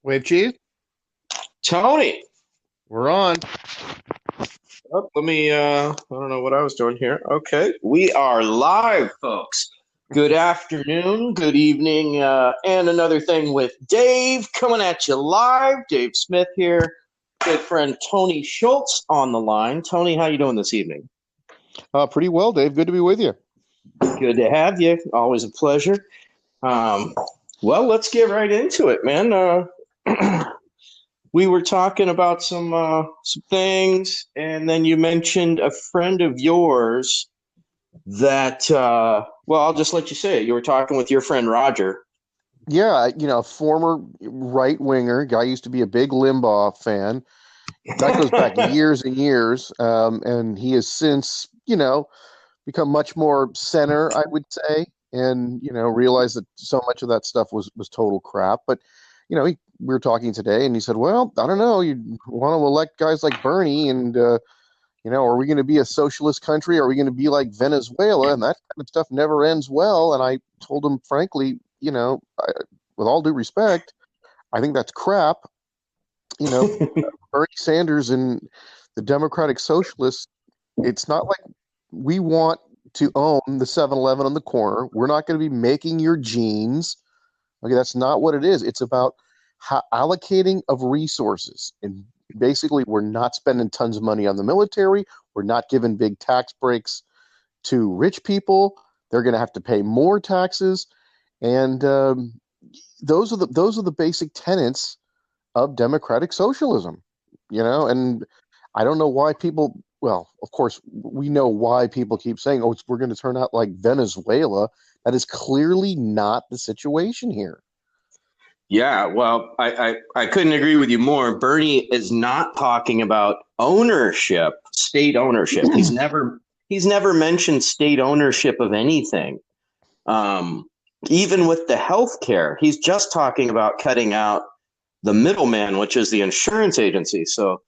Wave cheese. Tony, We're on. I don't know what I was doing here. Okay, we are live, folks. Good afternoon, good evening, and another thing with Dave coming at you live. Dave Smith here. Good friend Tony Schultz on the line. Tony, how you doing this evening? Pretty well, Dave. Good to be with you. Good to have you. Always a pleasure. Um, well, let's get right into it, man. We were talking about some things, and then you mentioned a friend of yours that well, I'll just let you say it. You were talking with your friend Roger. Yeah, former right winger guy used to be a big Limbaugh fan. That goes back years and years, and he has since, become much more center, I would say, and realized that so much of that stuff was total crap. But we were talking today, and he said, "Well, I don't know. You want to elect guys like Bernie, and are we going to be a socialist country? Are we going to be like Venezuela?" And that kind of stuff never ends well. And I told him, frankly, with all due respect, I think that's crap. Bernie Sanders and the Democratic Socialists, it's not like we want to own the 7-Eleven on the corner. We're not going to be making your jeans. Okay, that's not what it is. It's about allocating of resources. And basically, we're not spending tons of money on the military. We're not giving big tax breaks to rich people. They're going to have to pay more taxes. And those are the basic tenets of democratic socialism. And I don't know why people, well, of course, we know why people keep saying, oh, we're going to turn out like Venezuela. That is clearly not the situation here. Yeah, well, I couldn't agree with you more. Bernie is not talking about ownership, state ownership. He's never mentioned state ownership of anything. Even with the health care, he's just talking about cutting out the middleman, which is the insurance agency. So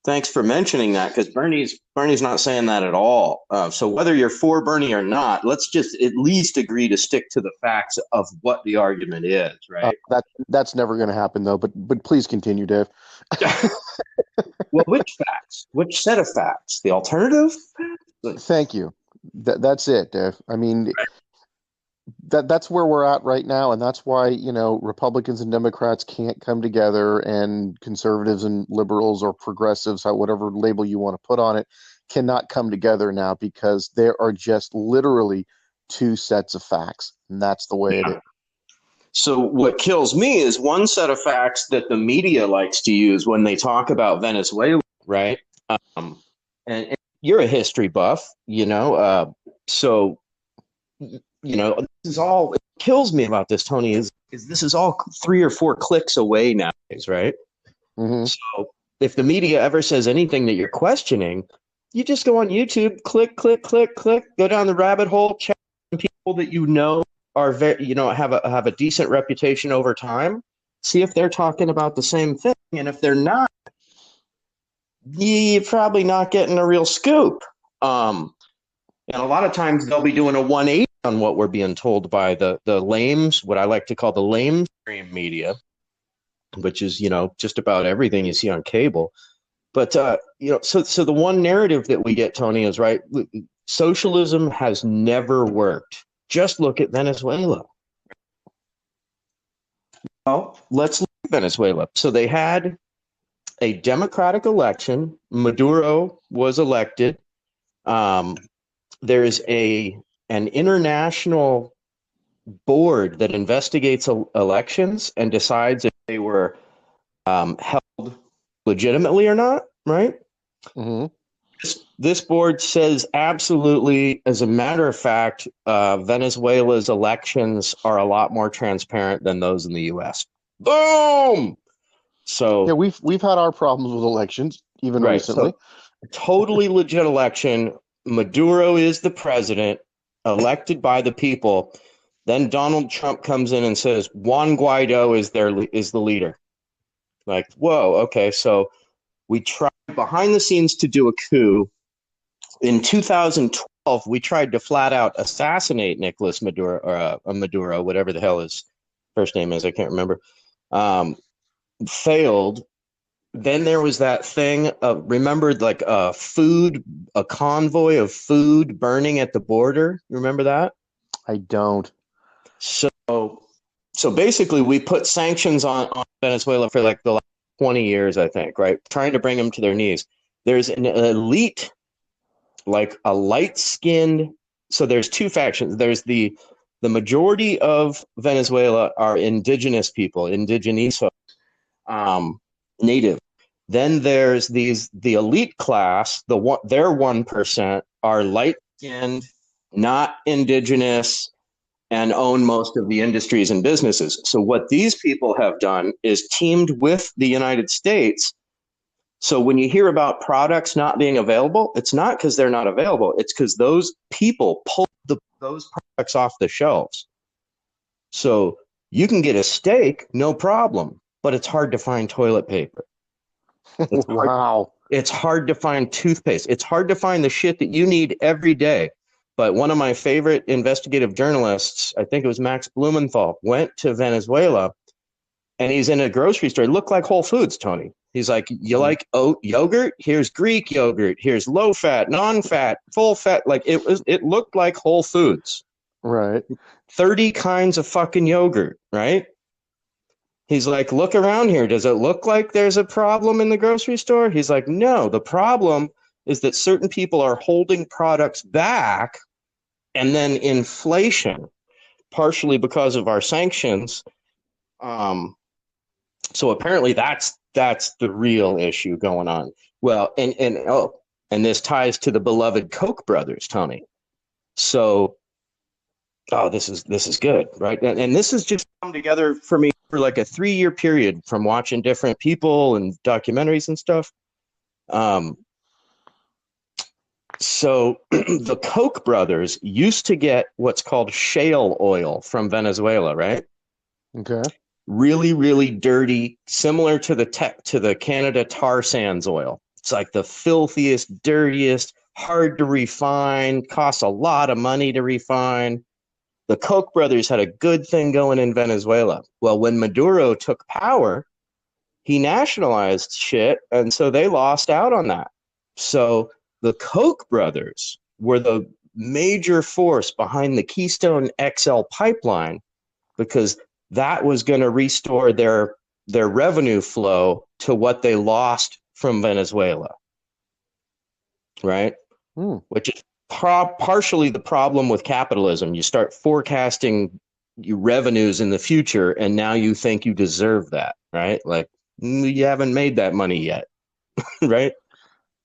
thanks for mentioning that, because Bernie's not saying that at all. So whether you're for Bernie or not, let's just at least agree to stick to the facts of what the argument is, right? That's never going to happen, though. But please continue, Dave. Well, which facts? Which set of facts? The alternative? Thank you. That's it, Dave. I mean, that's where we're at right now, and that's why Republicans and Democrats can't come together, and conservatives and liberals or progressives, whatever label you want to put on it, cannot come together now, because there are just literally two sets of facts, and that's the way it is. So what kills me is one set of facts that the media likes to use when they talk about Venezuela, right? And you're a history buff, so this is all. It kills me about this, Tony. Is this is all 3 or 4 clicks away nowadays, right? Mm-hmm. So if the media ever says anything that you're questioning, you just go on YouTube, click, click, click, click, go down the rabbit hole, check people that are very, have a decent reputation over time. See if they're talking about the same thing, and if they're not, you're probably not getting a real scoop. And a lot of times they'll be doing a 180 on what we're being told by the lames, what I like to call the lamestream media, which is, just about everything you see on cable. But, so the one narrative that we get, Tony, is right. Socialism has never worked. Just look at Venezuela. Well, let's look at Venezuela. So they had a democratic election. Maduro was elected. There's an international board that investigates elections and decides if they were held legitimately or not, right? Mm-hmm. This board says absolutely, as a matter of fact, Venezuela's elections are a lot more transparent than those in the U.S. Boom! So yeah, we've had our problems with elections even recently. So, totally legit election. Maduro is the president, elected by the people. Then Donald Trump comes in and says Juan Guaido is the leader. Like, whoa, okay. So we tried behind the scenes to do a coup. In 2012, we tried to flat out assassinate Nicolas Maduro, or Maduro, whatever the hell his first name is. I can't remember. failed. Then there was that thing of, remember, like a convoy of food burning at the border. You remember that? I don't. So, so basically, we put sanctions on Venezuela for like the last 20 years, I think, right? Trying to bring them to their knees. There's an elite, like a light-skinned. So there's two factions. There's the majority of Venezuela are indigenous people, indigenizo, native. Then there's the elite class, their 1% are light-skinned, not indigenous, and own most of the industries and businesses. So what these people have done is teamed with the United States. So when you hear about products not being available, it's not because they're not available. It's because those people pulled those products off the shelves. So you can get a steak, no problem, but it's hard to find toilet paper. Wow. It's hard to find toothpaste. It's hard to find the shit that you need every day. But one of my favorite investigative journalists, I think it was Max Blumenthal, went to Venezuela, and he's in a grocery store. It looked like Whole Foods, Tony. He's like, you like oat yogurt? Here's Greek yogurt. Here's low fat, non-fat, full fat. Like it looked like Whole Foods. Right. 30 kinds of fucking yogurt, right? He's like, look around here. Does it look like there's a problem in the grocery store? He's like, no, the problem is that certain people are holding products back, and then inflation, partially because of our sanctions. So apparently that's the real issue going on. Well, and this ties to the beloved Koch brothers, Tony. So, this is good, right? And this has just come together for me for like a 3-year period from watching different people and documentaries and stuff. So the Koch brothers used to get what's called shale oil from Venezuela, right? Okay. Really, really dirty, similar to the Canada tar sands oil. It's like the filthiest, dirtiest, hard to refine, costs a lot of money to refine. The Koch brothers had a good thing going in Venezuela. Well, when Maduro took power, he nationalized shit, and so they lost out on that. So the Koch brothers were the major force behind the Keystone XL pipeline, because that was going to restore their revenue flow to what they lost from Venezuela, right? Which is partially the problem with capitalism. You start forecasting your revenues in the future, and now you think you deserve that, right? Like, you haven't made that money yet, right?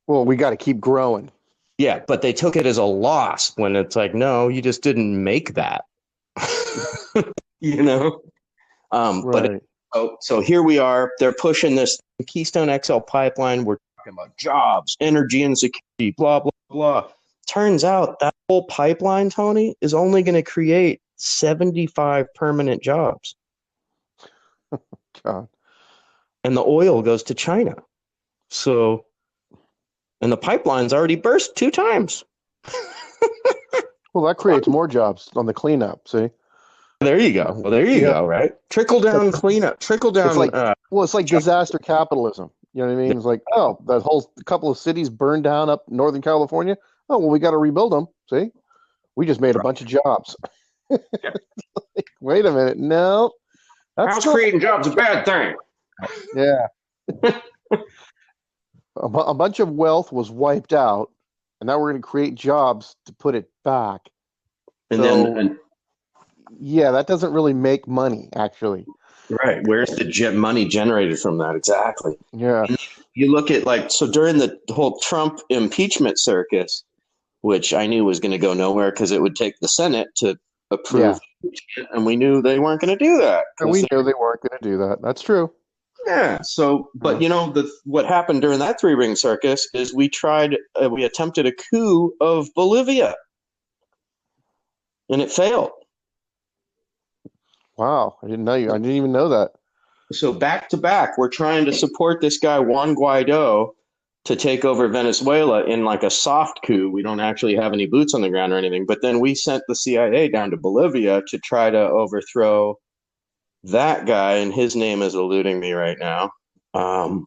Well, we got to keep growing. Yeah, but they took it as a loss when it's like, no, you just didn't make that. You know? Right. But so here we are. They're pushing this Keystone XL pipeline. We're talking about jobs, energy insecurity, blah, blah, blah. Turns out that whole pipeline, Tony, is only going to create 75 permanent jobs. God. And the oil goes to China. So, and the pipeline's already burst 2 times. Well, that creates more jobs on the cleanup. See? There you go. Well, there you go, right? Trickle down cleanup. Trickle down. It's like, it's like disaster capitalism. You know what I mean? It's like, that whole couple of cities burned down up Northern California. Oh, well, we got to rebuild them. See? We just made a bunch of jobs. Yeah. Wait a minute. No. How's creating jobs a bad thing? Yeah. A bunch of wealth was wiped out, and now we're going to create jobs to put it back. Yeah, that doesn't really make money, actually. Right. Where's the money generated from that? Exactly. Yeah. And you look at during the whole Trump impeachment circus, which I knew was going to go nowhere because it would take the Senate to approve, and we knew they weren't going to do that. And we knew they weren't going to do that. That's true. Yeah. So, but what happened during that 3-ring circus is we attempted a coup of Bolivia, and it failed. Wow, I didn't even know that. So back to back, we're trying to support this guy Juan Guaido to take over Venezuela in like a soft coup. We don't actually have any boots on the ground or anything, but then we sent the CIA down to Bolivia to try to overthrow That guy, and his name is eluding me right now. Um,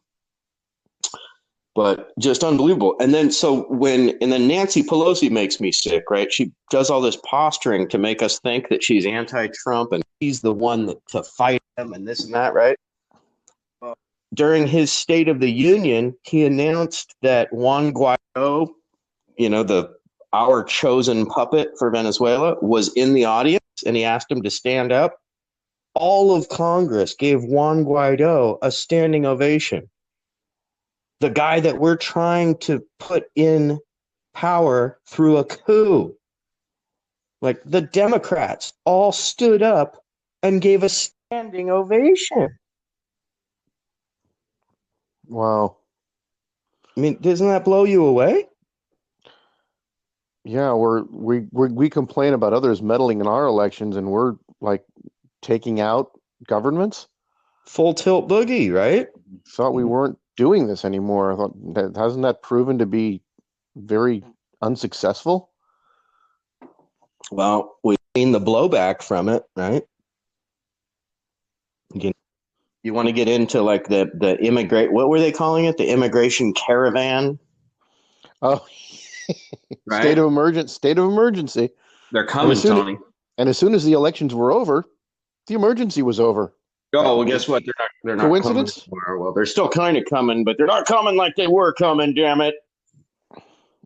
but just unbelievable. And then Nancy Pelosi makes me sick, right? She does all this posturing to make us think that she's anti-Trump and she's the one to fight him and this and that, right? During his State of the Union, he announced that Juan Guaido, the our chosen puppet for Venezuela, was in the audience, and he asked him to stand up. All of Congress gave Juan Guaido a standing ovation. The guy that we're trying to put in power through a coup. Like, the Democrats all stood up and gave a standing ovation. Wow. I mean, doesn't that blow you away? Yeah, we complain about others meddling in our elections, and we're like taking out governments. Full tilt boogie, right? Thought we weren't doing this anymore. I thought that hasn't that proven to be very unsuccessful? Well, we've seen the blowback from it, right? You want to get into like the immigrate? What were they calling it? The immigration caravan, Oh, right? state of emergency. They're And coming, Tony. as soon as the elections were over, the emergency was over. Oh, well, guess what? They're not coming Coincidence? anymore. Well, they're still kind of coming, but they're not coming like they were coming. Damn it,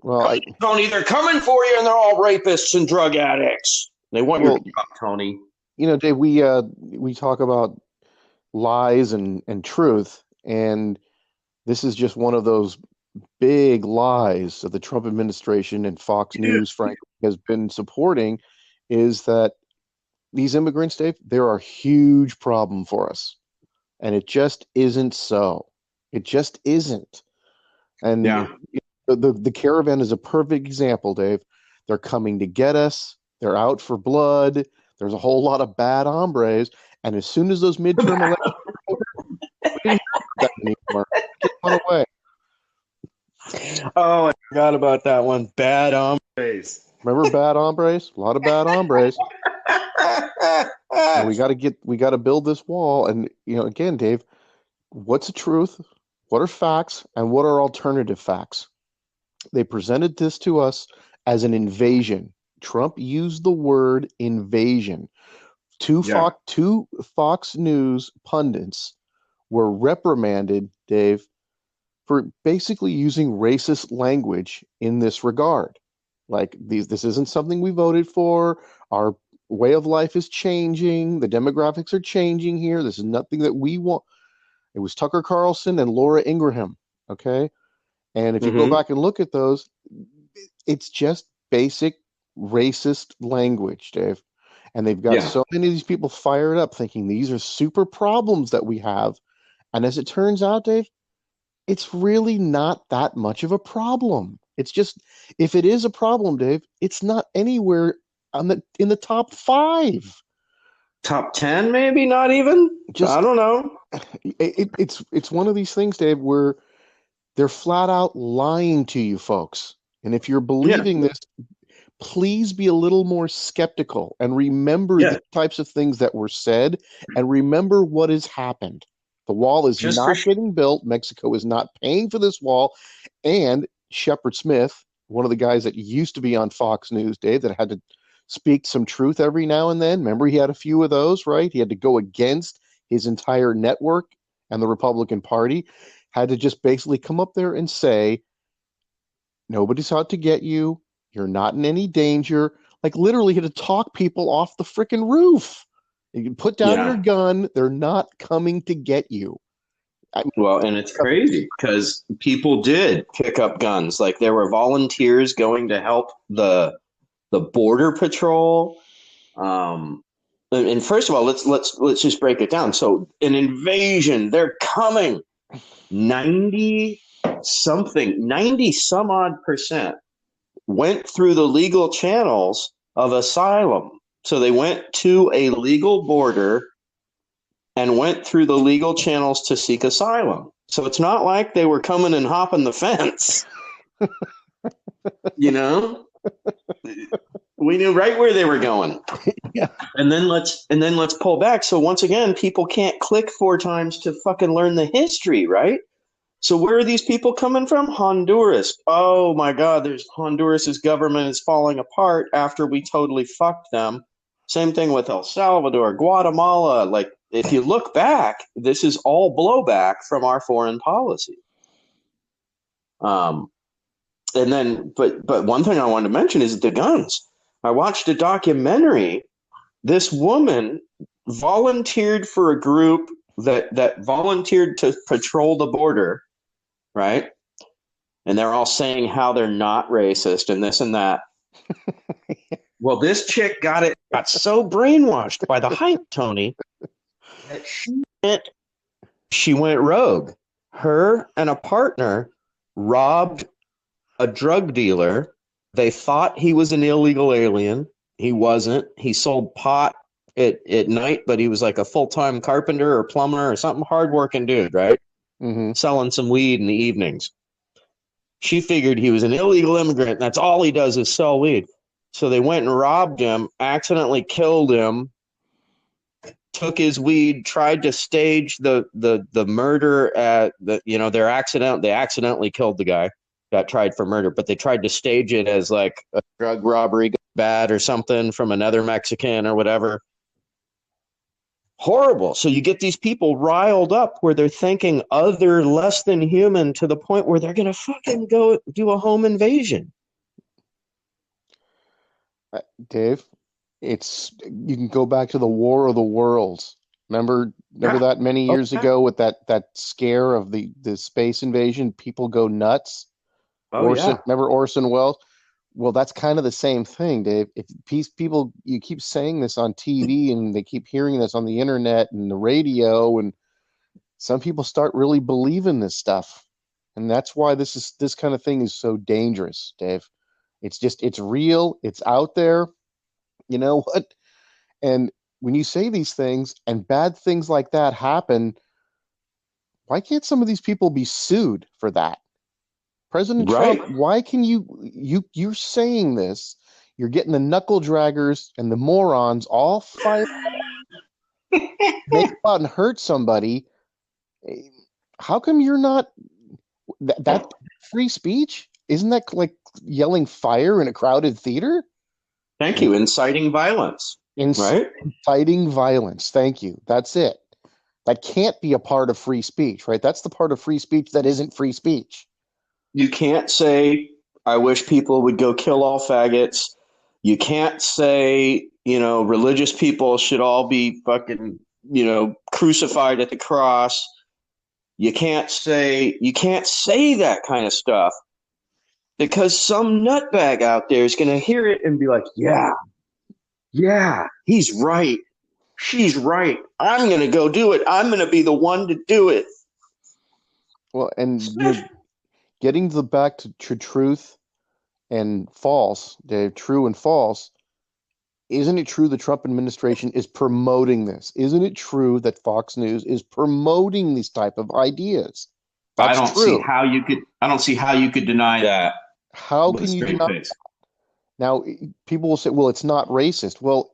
Well, Tony! They're coming for you, and they're all rapists and drug addicts. They want your job, Tony. Dave, we talk about lies and truth, and this is just one of those big lies that the Trump administration and Fox News, frankly, has been supporting, is that these immigrants, Dave, they're a huge problem for us. And it just isn't so. It just isn't. And Yeah. the caravan is a perfect example, Dave. They're coming to get us. They're out for blood. There's a whole lot of bad hombres. And as soon as those midterm elections are over, we didn't hear about that anymore. Get one away. Oh, I forgot about that one. Bad hombres. Remember bad hombres? A lot of bad hombres. And we got to build this wall. And again, Dave, what's the truth? What are facts? And what are alternative facts? They presented this to us as an invasion. Trump used the word invasion. Two Fox News pundits were reprimanded, Dave, for basically using racist language in this regard. Like, this isn't something we voted for. Our way of life is changing. The demographics are changing here. This is nothing that we want. It was Tucker Carlson and Laura Ingraham. Okay. And if you go back and look at those, it's just basic racist language, Dave. And they've got so many of these people fired up thinking these are super problems that we have. And as it turns out, Dave, it's really not that much of a problem. It's just, if it is a problem, Dave, it's not anywhere in the top 5. Top 10, maybe, not even. I don't know. It's one of these things, Dave, where they're flat out lying to you folks. And if you're believing this, please be a little more skeptical and remember the types of things that were said and remember what has happened. The wall is not getting built. Mexico is not paying for this wall. And Shepard Smith, one of the guys that used to be on Fox News, Dave, that had to speak some truth every now and then. Remember, he had a few of those, right? He had to go against his entire network and the Republican Party, had to just basically come up there and say, nobody's out to get you. You're not in any danger. Like, literally had to talk people off the freaking roof. You can put down your gun. They're not coming to get you. Well, and it's crazy because people did pick up guns. Like, there were volunteers going to help the border patrol. And first of all, let's just break it down. So, an invasion, they're coming. 90 some odd percent went through the legal channels of asylum. So they went to a legal border and went through the legal channels to seek asylum. So it's not like they were coming and hopping the fence. We knew right where they were going. Yeah. And then let's pull back. So once again, people can't click 4 times to fucking learn the history, right? So where are these people coming from? Honduras. Oh my God, there's Honduras's government is falling apart after we totally fucked them. Same thing with El Salvador, Guatemala. Like, if you look back, this is all blowback from our foreign policy. And then, but one thing I wanted to mention is the guns. I watched a documentary. This woman volunteered for a group that volunteered to patrol the border, right? And they're all saying how they're not racist and this and that. Well, this chick got so brainwashed by the hype, Tony, that she went rogue. Her and a partner robbed a drug dealer. They thought he was an illegal alien. He wasn't. He sold pot at night, but he was like a full-time carpenter or plumber or something, hardworking dude, right? Mm-hmm. Selling some weed in the evenings. She figured he was an illegal immigrant. That's all he does is sell weed. So they went and robbed him, accidentally killed him, took his weed, tried to stage the murder at the, they accidentally killed the guy, got tried for murder, but they tried to stage it as like a drug robbery bad or something from another Mexican or whatever. Horrible. So you get these people riled up where they're thinking other less than human to the point where they're going to fucking go do a home invasion. Dave, you can go back to the War of the Worlds. Remember that many years ago with that scare of the space invasion? People go nuts. Remember Orson Welles? Well, that's kind of the same thing, Dave. If people, you keep saying this on TV and they keep hearing this on the internet and the radio, and some people start really believing this stuff. And that's why this kind of thing is so dangerous, Dave. It's real. It's out there. You know what? And when you say these things and bad things like that happen, why can't some of these people be sued for that? President Right. Trump, why can you're saying this? You're getting the knuckle draggers and the morons all fired up. Make go out and hurt somebody. How come you're not that free speech? Isn't that like yelling fire in a crowded theater? Thank you. Inciting violence. Right? Inciting violence. Thank you. That's it. That can't be a part of free speech, right? That's the part of free speech that isn't free speech. You can't say, I wish people would go kill all faggots. You can't say, religious people should all be fucking, crucified at the cross. You can't say that kind of stuff because some nutbag out there is going to hear it and be like, yeah, he's right. She's right. I'm going to go do it. I'm going to be the one to do it. Well, and getting back to truth and false, Dave, true and false, isn't it true the Trump administration is promoting this? Isn't it true that Fox News is promoting these type of ideas? That's true. I don't see how you could deny that. How can you deny that? Now, people will say, well, it's not racist. Well,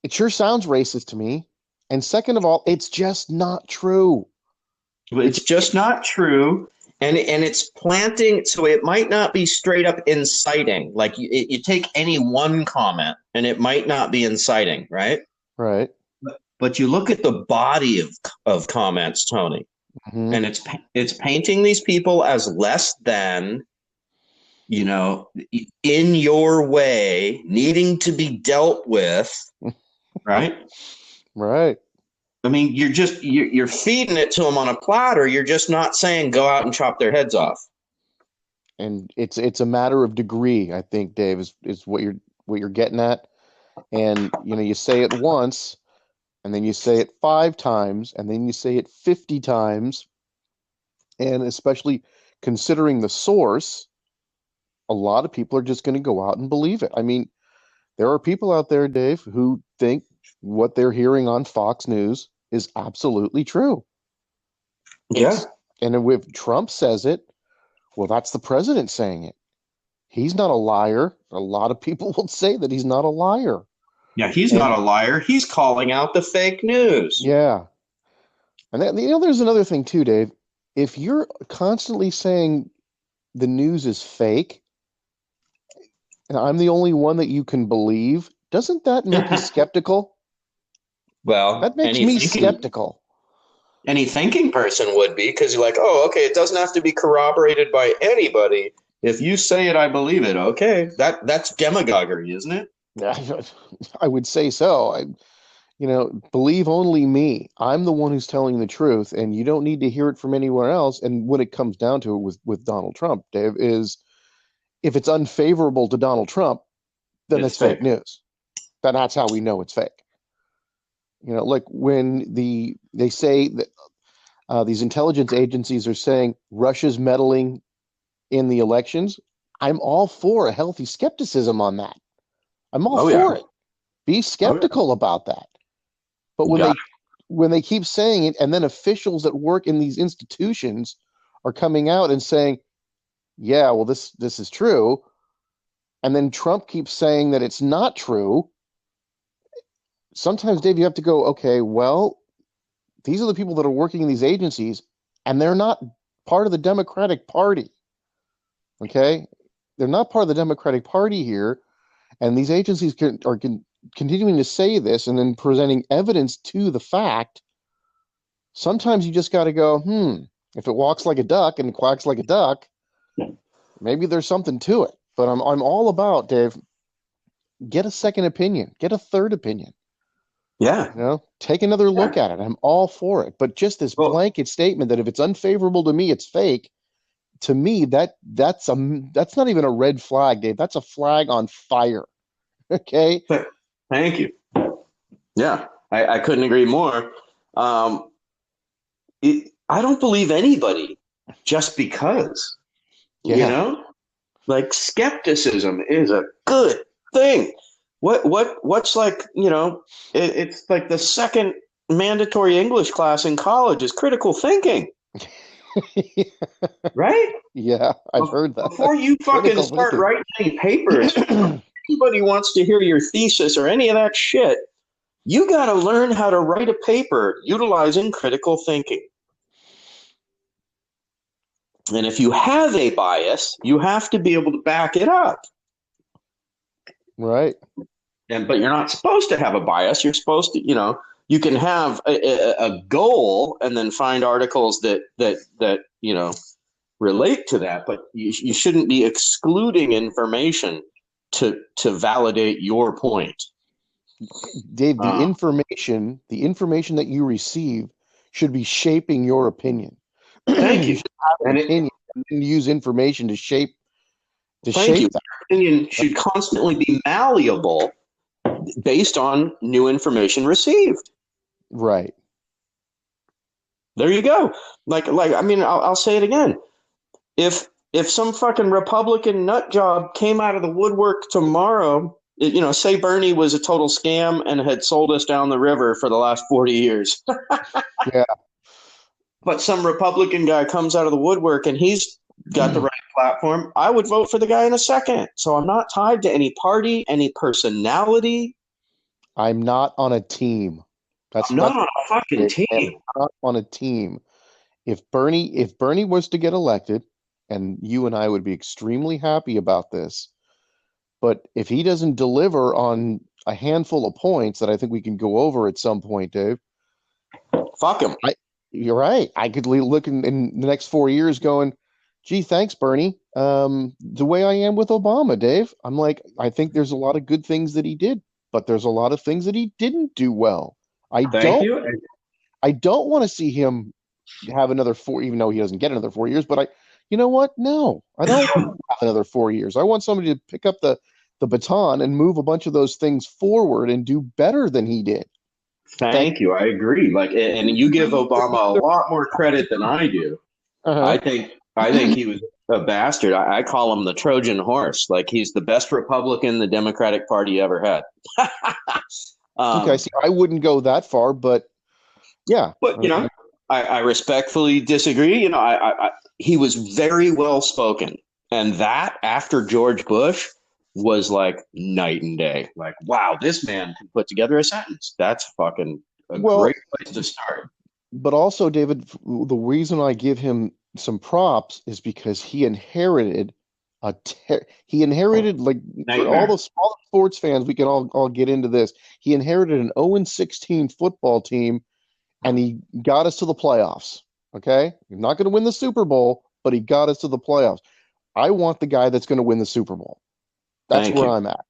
it sure sounds racist to me. And second of all, it's just not true. It's just not true. And it's planting, so it might not be straight up inciting. Like you take any one comment, and it might not be inciting, right? Right. But you look at the body of comments, Tony, and it's painting these people as less than, in your way, needing to be dealt with, right? Right. I mean, you're feeding it to them on a platter. You're just not saying go out and chop their heads off. And it's a matter of degree, I think, Dave, is what you're getting at. And you say it once, and then you say it 5 times, and then you say it 50 times, and especially considering the source, a lot of people are just going to go out and believe it. I mean, there are people out there, Dave, who think what they're hearing on Fox News is absolutely true. Yeah. And if Trump says it, well, that's the president saying it. He's not a liar. A lot of people will say that he's not a liar. Yeah, he's And not a liar. He's calling out the fake news. yeah. And that, there's another thing too, Dave. If you're constantly saying the news is fake, and I'm the only one that you can believe, doesn't that make you skeptical? Well, That makes me skeptical. Any thinking person would be, because you're like, oh, okay, it doesn't have to be corroborated by anybody. If you say it, I believe it. Okay, that's demagoguery, isn't it? I would say so. Believe only me. I'm the one who's telling the truth, and you don't need to hear it from anywhere else. And when it comes down to it with Donald Trump, Dave, is if it's unfavorable to Donald Trump, then it's fake news. That's how we know it's fake. Like when they say that these intelligence agencies are saying Russia's meddling in the elections, I'm all for a healthy skepticism on that. I'm all for it. Be skeptical about that. But when they keep saying it, and then officials that work in these institutions are coming out and saying, yeah, well, this is true, and then Trump keeps saying that it's not true, sometimes, Dave, you have to go, okay, well, these are the people that are working in these agencies, and they're not part of the Democratic Party. Okay? They're not part of the Democratic Party here, and these agencies are continuing to say this and then presenting evidence to the fact. Sometimes you just got to go, if it walks like a duck and quacks like a duck, maybe there's something to it. But I'm all about, Dave, get a second opinion, get a third opinion. Yeah. Take another look at it. I'm all for it. But just this blanket statement that if it's unfavorable to me, it's fake. To me, that's not even a red flag, Dave. That's a flag on fire. Okay. Thank you. Yeah, I couldn't agree more. I don't believe anybody just because. Yeah. Like skepticism is a good thing. What's like, it's like the second mandatory English class in college is critical thinking. Right? Yeah, I've heard that. Before you fucking start writing any papers, anybody wants to hear your thesis or any of that shit, you got to learn how to write a paper utilizing critical thinking. And if you have a bias, you have to be able to back it up. Right. But you're not supposed to have a bias. You're supposed to, you can have a goal and then find articles that relate to that, but you shouldn't be excluding information to validate your point. Dave, the information that you receive should be shaping your opinion. Thank you. You should have an opinion and use information to shape that. Your opinion should constantly be malleable based on new information received. Right. There you go. I'll say it again. If some fucking Republican nut job came out of the woodwork tomorrow, say Bernie was a total scam and had sold us down the river for the last 40 years. Yeah. But some Republican guy comes out of the woodwork and he's got the right platform, I would vote for the guy in a second. So I'm not tied to any party, any personality. I'm not on a team. I'm not on a fucking team. I'm not on a team. If Bernie was to get elected, and you and I would be extremely happy about this, but if he doesn't deliver on a handful of points that I think we can go over at some point, Dave, fuck him. You're right. I could look in the next 4 years going, gee, thanks, Bernie. The way I am with Obama, Dave, I'm like, I think there's a lot of good things that he did, but there's a lot of things that he didn't do well. I don't want to see him have another 4, even though he doesn't get another 4 years, but you know what? No, I don't want to have another 4 years. I want somebody to pick up the baton and move a bunch of those things forward and do better than he did. Thank you. I agree. And you give Obama a lot more credit than I do. Uh-huh. I think he was a bastard. I call him the Trojan horse. Like, he's the best Republican the Democratic Party ever had. Okay, see, I wouldn't go that far, but yeah. But I respectfully disagree. He was very well spoken. And that after George Bush was like night and day. Like, wow, this man can put together a sentence. That's fucking a great Well, place to start. but also, David, the reason I give him some props is because he inherited he inherited, like, for Nightmare. all the sports fans, we can all get into this. He inherited an 0-16 football team, and he got us to the playoffs. Okay, he's not going to win the Super Bowl, but he got us to the playoffs. I want the guy that's going to win the Super Bowl. That's Thank where you. I'm at.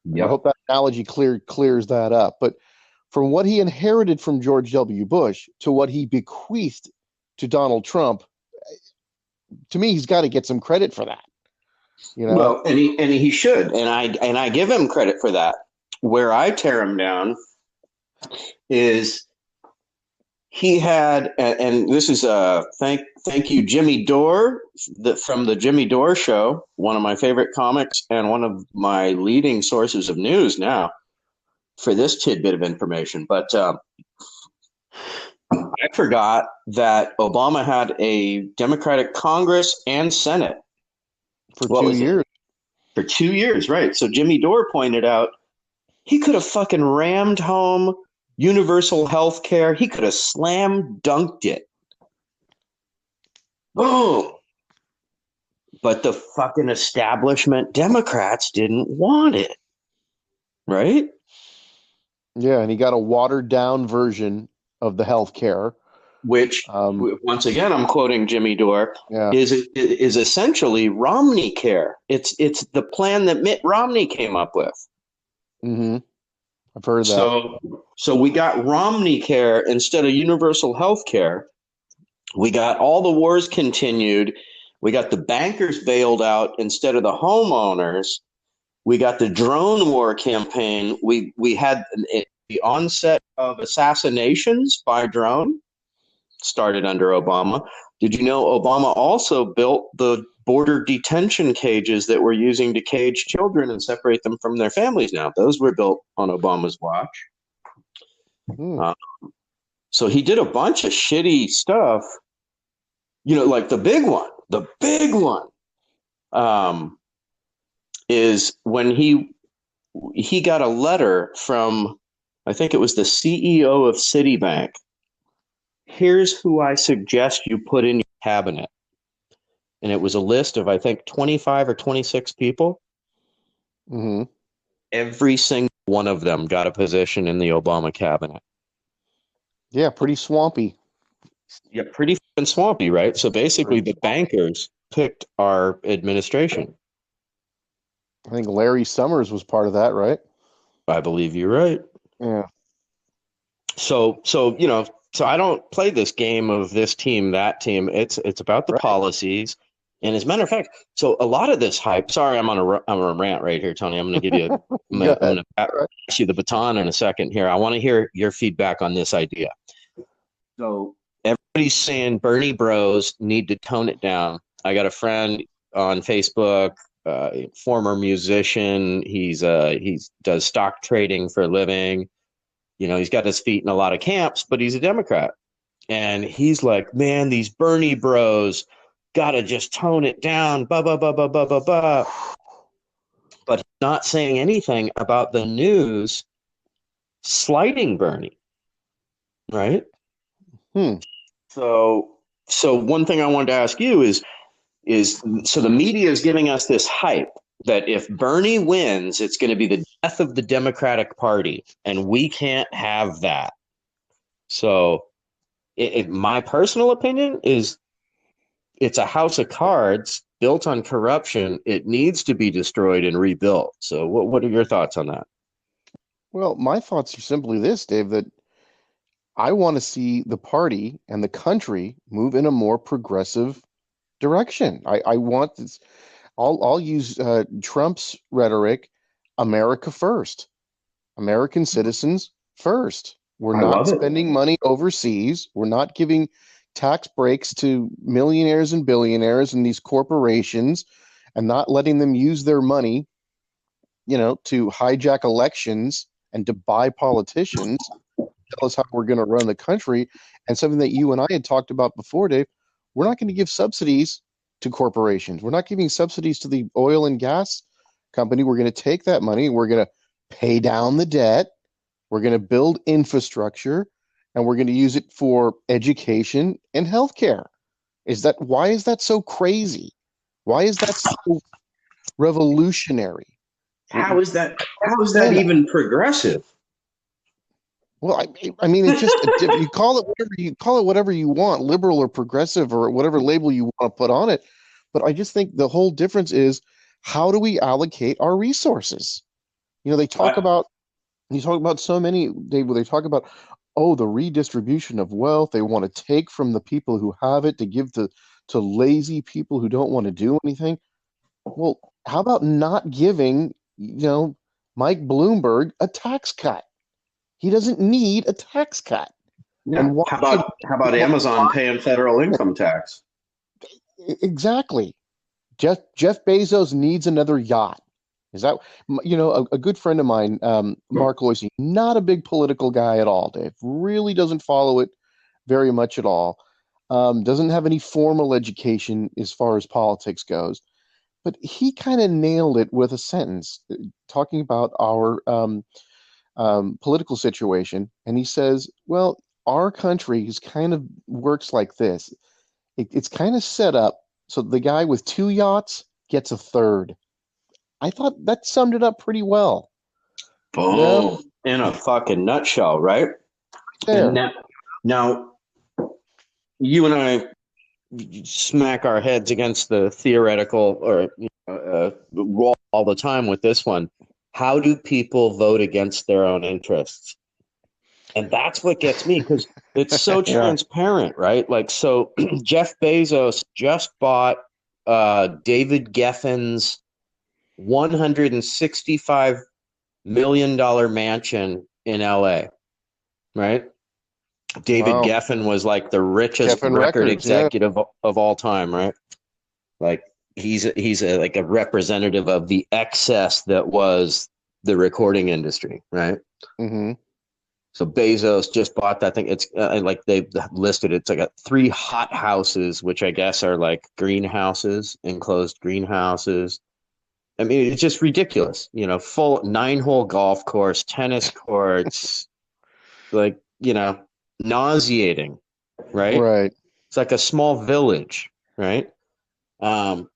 And I Yep. hope that analogy clears that up. But from what he inherited from George W. Bush to what he bequeathed to Donald Trump, to me, he's got to get some credit for that. You know? Well, and he should, and I give him credit for that. Where I tear him down is he had, and this is thank you Jimmy Dore from the Jimmy Dore Show, one of my favorite comics and one of my leading sources of news now for this tidbit of information. But I forgot that Obama had a Democratic Congress and Senate. For What two was it? years. For 2 years, right? So Jimmy Dore pointed out he could have fucking rammed home universal health care. He could have slam dunked it. Boom. But the fucking establishment Democrats didn't want it. Right? Yeah, and he got a watered down version of the health care. Which, once again, I'm quoting Jimmy Dore, Yeah. is essentially Romney care. It's the plan that Mitt Romney came up with. Mm-hmm. I've heard that. So we got Romney care instead of universal health care. We got all the wars continued. We got the bankers bailed out instead of the homeowners. We got the drone war campaign. We had the onset of assassinations by drone started under Obama. Did you know Obama also built the border detention cages that we're using to cage children and separate them from their families now? Those were built on Obama's watch. So he did a bunch of shitty stuff. You know, like the big one is when he got a letter from, I think it was the CEO of Citibank. Here's who I suggest you put in your cabinet. And it was a list of, I think, 25 or 26 people. Mm-hmm. Every single one of them got a position in the Obama cabinet. Yeah, pretty swampy. Yeah, pretty fucking swampy, right? So basically, the bankers picked our administration. I think Larry Summers was part of that, right? I believe you're right. Yeah. So you know, so I don't play this game of this team, that team. It's about the policies. And as a matter of fact, so a lot of this hype. Sorry, I'm on a rant right here, Tony. I'm going to give you. I'm going to pass you the baton in a second here. I want to hear your feedback on this idea. So everybody's saying Bernie Bros need to tone it down. I got a friend on Facebook, former musician. He does stock trading for a living. You know, he's got his feet in a lot of camps, but he's a Democrat. And he's like, man, these Bernie Bros got to just tone it down, blah, blah, blah, blah, blah, blah, blah. But he's not saying anything about the news slighting Bernie, right? So one thing I wanted to ask you is so the media is giving us this hype that if Bernie wins, it's going to be the death of the Democratic Party, and we can't have that. So my personal opinion is it's a house of cards built on corruption. It needs to be destroyed and rebuilt. So what are your thoughts on that? Well, my thoughts are simply this, Dave, that I want to see the party and the country move in a more progressive direction. I want this. I'll use Trump's rhetoric: America first, American citizens first. We're not spending money overseas. We're not giving tax breaks to millionaires and billionaires and these corporations, and not letting them use their money, you know, to hijack elections and to buy politicians. Tell us how we're going to run the country. And something that you and I had talked about before, Dave, we're not going to give subsidies to corporations. We're not giving subsidies to the oil and gas company. We're going to take that money. We're going to pay down the debt. We're going to build infrastructure, and we're going to use it for education and healthcare. Why is that so crazy? Why is that so revolutionary? How is that even progressive? Well, I mean, it's just you call it whatever you want, liberal or progressive or whatever label you want to put on it. But I just think the whole difference is, how do we allocate our resources? You know, they talk about so many. They talk about, oh, the redistribution of wealth. They want to take from the people who have it to give to lazy people who don't want to do anything. Well, how about not giving, Mike Bloomberg a tax cut? He doesn't need a tax cut. Yeah. And why How about Amazon paying federal income tax? Exactly. Jeff Bezos needs another yacht. Is that, a good friend of mine, Mark Loisy, not a big political guy at all, Dave. Really doesn't follow it very much at all. Doesn't have any formal education as far as politics goes. But he kind of nailed it with a sentence talking about our political situation. And he says, well, our country is kind of works like this. It's kind of set up so the guy with two yachts gets a third. I thought that summed it up pretty well. Boom. In a fucking nutshell, right? There. And now, you and I smack our heads against the theoretical wall all the time with this one. How do people vote against their own interests? And that's what gets me, because it's so transparent, right? Like, so Jeff Bezos just bought David Geffen's $165 million mansion in LA, right? David Geffen was like the richest record executive of all time, right? Like he's like a representative of the excess that was the recording industry, right? Mm-hmm. So Bezos just bought that thing. It's like they listed it's like 3 hot houses, which I guess are like greenhouses, enclosed greenhouses. I mean, it's just ridiculous, full 9-hole golf course, tennis courts, like, nauseating, right? Right. It's like a small village, right? But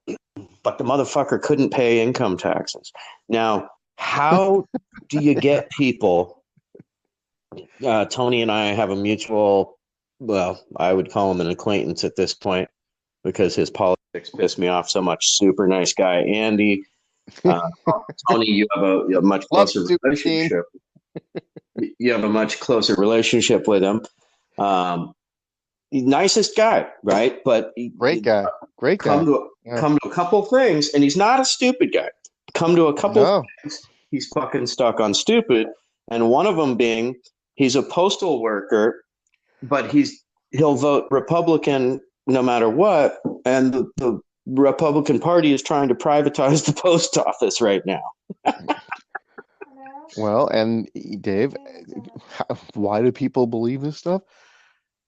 the motherfucker couldn't pay income taxes. Now, how do you get people? Tony and I have a mutual, well, I would call him an acquaintance at this point because his politics pissed me off so much. Super nice guy, Andy. Tony, you have a much closer relationship. You have a much closer relationship with him. Nicest guy, right? But great guy. Come to a couple things, and he's not a stupid guy. Come to a couple things, he's fucking stuck on stupid, and one of them being he's a postal worker, but he'll vote Republican no matter what, and the Republican Party is trying to privatize the post office right now. Well, and Dave, why do people believe this stuff?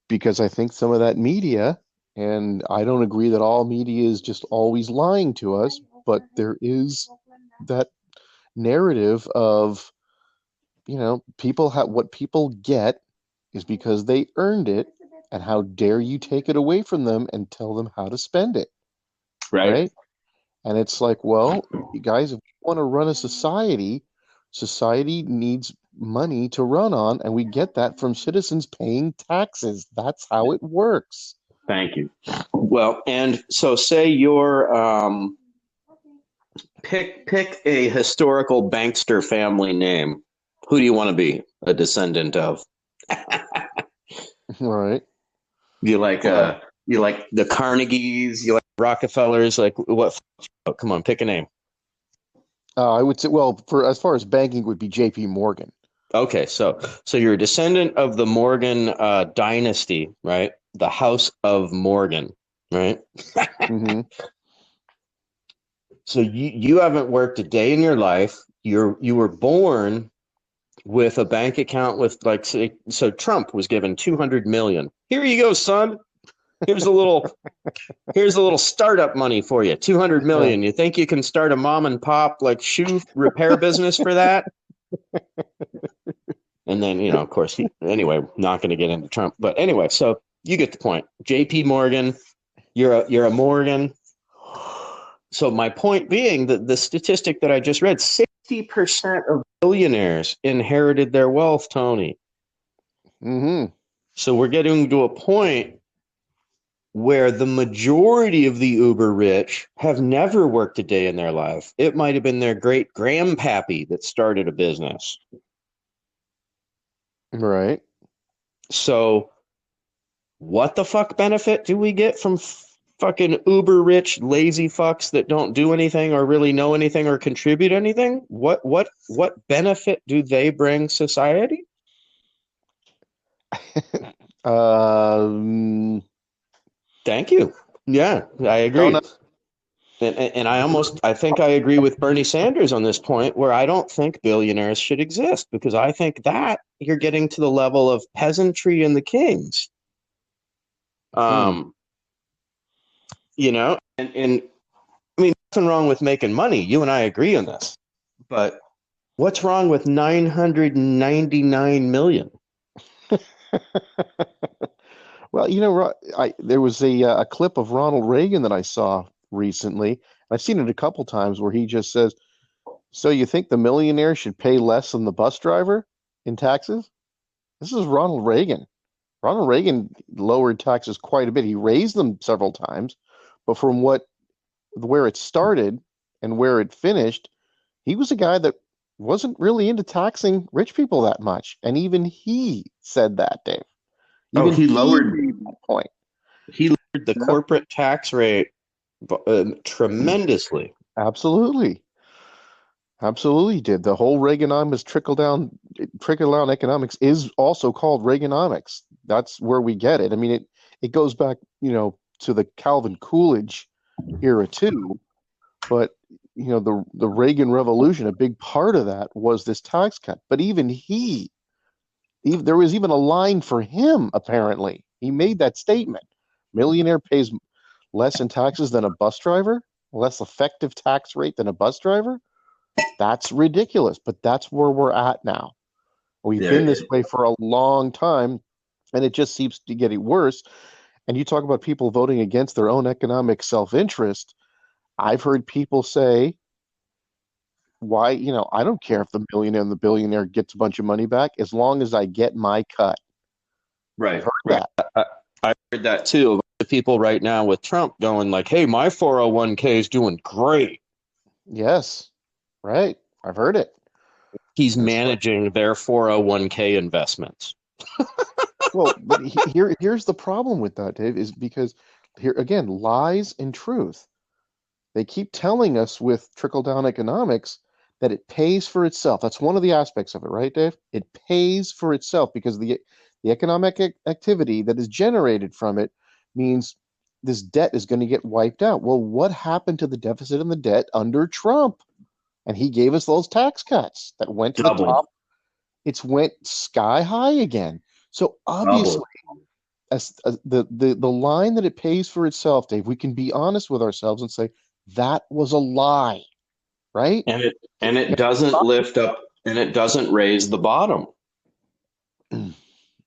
Because I think some of that media, and I don't agree that all media is just always lying to us, but there is that narrative of, what people get is because they earned it, and how dare you take it away from them and tell them how to spend it. Right? And it's like, well, you guys, if we want to run a society needs money to run on, and we get that from citizens paying taxes. That's how it works. Thank you. Well, and so say you're pick a historical bankster family name. Who do you want to be a descendant of? Right. You like the Carnegies, you like Rockefellers, like what? Oh, come on, pick a name. I would say, well, for as far as banking, would be J.P. Morgan. Okay, so you're a descendant of the Morgan dynasty, right? The House of Morgan, right? Mm-hmm. So you haven't worked a day in your life. You were born with a bank account with so Trump was given $200 million. Here you go, son. Here's a little startup money for you, 200 Yeah. million. You think you can start a mom and pop like shoe repair business for that? And then, of course, anyway, not going to get into Trump, but anyway, so you get the point. JP Morgan, you're a Morgan. So my point being that the statistic that I just read, 60% of billionaires inherited their wealth, Tony. Mm-hmm. So we're getting to a point where the majority of the uber rich have never worked a day in their life. It might have been their great grandpappy that started a business. Right. So what the fuck benefit do we get from fucking uber rich lazy fucks that don't do anything or really know anything or contribute anything? What benefit do they bring society? um, Thank you. Yeah, I don't agree. know. And I think I agree with Bernie Sanders on this point, where I don't think billionaires should exist, because I think that you're getting to the level of peasantry and the kings. Hmm. Um, and I mean, nothing wrong with making money. You and I agree on this. But what's wrong with 999 million? Well, there was a clip of Ronald Reagan that I saw recently. I've seen it a couple times where he just says, "So you think the millionaire should pay less than the bus driver in taxes?" This is Ronald Reagan. Ronald Reagan lowered taxes quite a bit. He raised them several times, but from where it started and where it finished, he was a guy that wasn't really into taxing rich people that much. And even he said that, Dave. Oh, Even he made that point. he lowered the Yep. corporate tax rate tremendously. Absolutely. Absolutely did. The whole Reaganomics trickle down economics is also called Reaganomics. That's where we get it. I mean, it goes back, to the Calvin Coolidge era too. But the Reagan Revolution, a big part of that was this tax cut. But even there was even a line for him. Apparently, he made that statement: millionaire pays less in taxes than a bus driver, less effective tax rate than a bus driver. That's ridiculous, but that's where we're at now. We've Yeah. been this way for a long time, and it just seems to be getting worse. And you talk about people voting against their own economic self-interest. I've heard people say, why, I don't care if the millionaire and the billionaire gets a bunch of money back as long as I get my cut. I've Right, heard right. that. I heard that too. The people right now with Trump going like, "Hey, my 401k is doing great." Yes, right. I've heard it. He's And it's like, managing their 401k investments. well, but here's the problem with that, Dave, is because here again, lies and truth. They keep telling us with trickle down economics that it pays for itself. That's one of the aspects of it, right, Dave? It pays for itself because the economic activity that is generated from it means this debt is going to get wiped out. Well, what happened to the deficit and the debt under Trump? And he gave us those tax cuts that went to the Double, top. It's went sky high again. So obviously, double. as the line that it pays for itself, Dave, we can be honest with ourselves and say that was a lie, right? And it doesn't lift up, and it doesn't raise the bottom.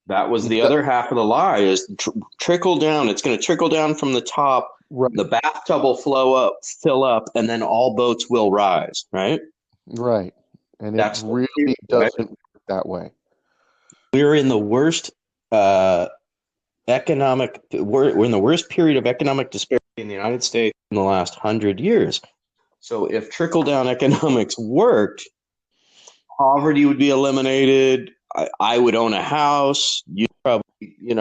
That was the other half of the lie, is trickle down. It's going to trickle down from the top. The Right, bathtub will fill up, and then all boats will rise, right? right. And it That's the theory, really right? doesn't work that way. We're in the worst uh, we're in the worst period of economic disparity in the United States in the last 100 years. So if trickle down economics worked, poverty would be eliminated. I would own a house. You'd probably be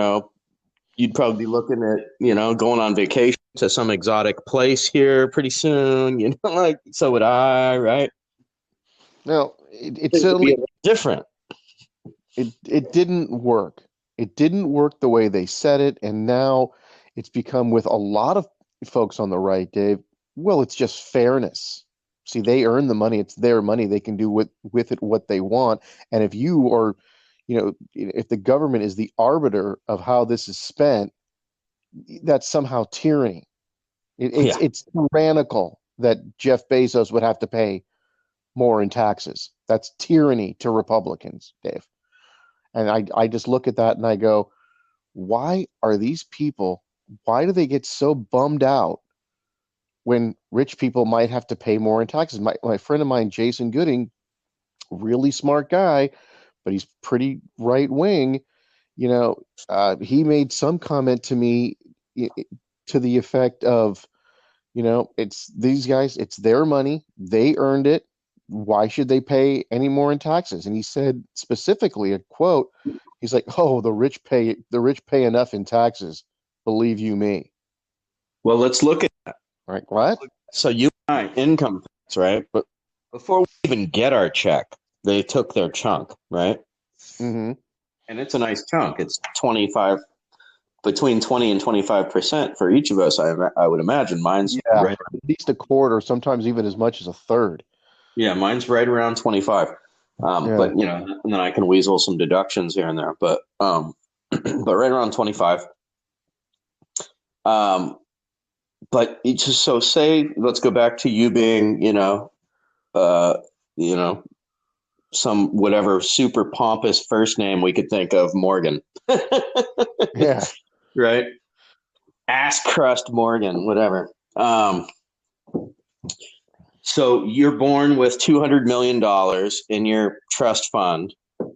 looking at, going on vacation to some exotic place here pretty soon. Like, so would I, right? No, it Things would be certainly a little different. it didn't work. It didn't work the way they said it, and now it's become with a lot of folks on the right, Dave. Well, it's just fairness. See, they earn the money; it's their money. They can do with it what they want. And if you are, if the government is the arbiter of how this is spent, that's somehow tyranny. Yeah. It's tyrannical that Jeff Bezos would have to pay more in taxes. That's tyranny to Republicans, Dave. And I just look at that and I go, why are these people, why do they get so bummed out when rich people might have to pay more in taxes? My friend of mine, Jason Gooding, really smart guy, but he's pretty right wing. He made some comment to me to the effect of, it's these guys, it's their money, they earned it. Why should they pay any more in taxes? And he said specifically, a quote, he's like, "Oh, the rich pay enough in taxes, believe you me." Well, let's look at Right? What? so you and I income tax, right? But before we even get our check, they took their chunk, right? Mm-hmm. And it's a nice chunk. It's 25 between 20 and 25% for each of us. I would imagine mine's Yeah, right. at least a quarter, sometimes even as much as a third. Yeah, mine's right around 25. Yeah. But and then I can weasel some deductions here and there. But but right around 25. But it's just, so say let's go back to you being, uh, you know, some whatever super pompous first name we could think of, Morgan. Yeah. Right? Ass crust Morgan, whatever. So you're born with $200 million in your trust fund,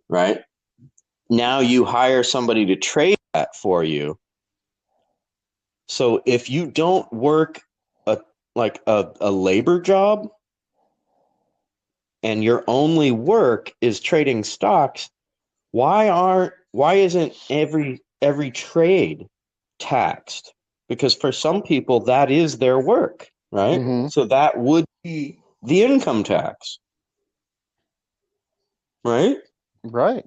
right? Now you hire somebody to trade that for you. So if you don't work a labor job and your only work is trading stocks, why isn't every trade taxed? Because for some people that is their work, right? Mm-hmm. So that would be the income tax, right? Right.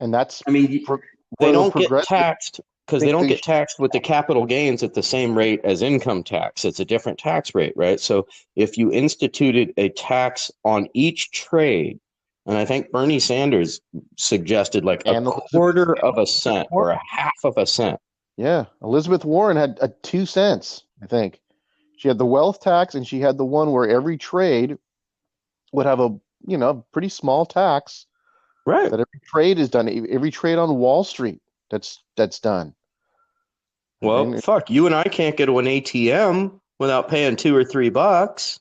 And that's I mean, they where the don't get progressive taxed because they think don't they get taxed with the capital gains at the same rate as income tax. It's a different tax rate, right? So if you instituted a tax on each trade, and I think Bernie Sanders suggested like a and quarter of a cent or Warren. a half of a cent. Yeah, Elizabeth Warren had a 2 cents, I think. She had the wealth tax, and she had the one where every trade would have a pretty small tax Right. that every trade is done. Every trade on Wall Street that's done. Well, And fuck, you and I can't go to an ATM without paying $2 or $3.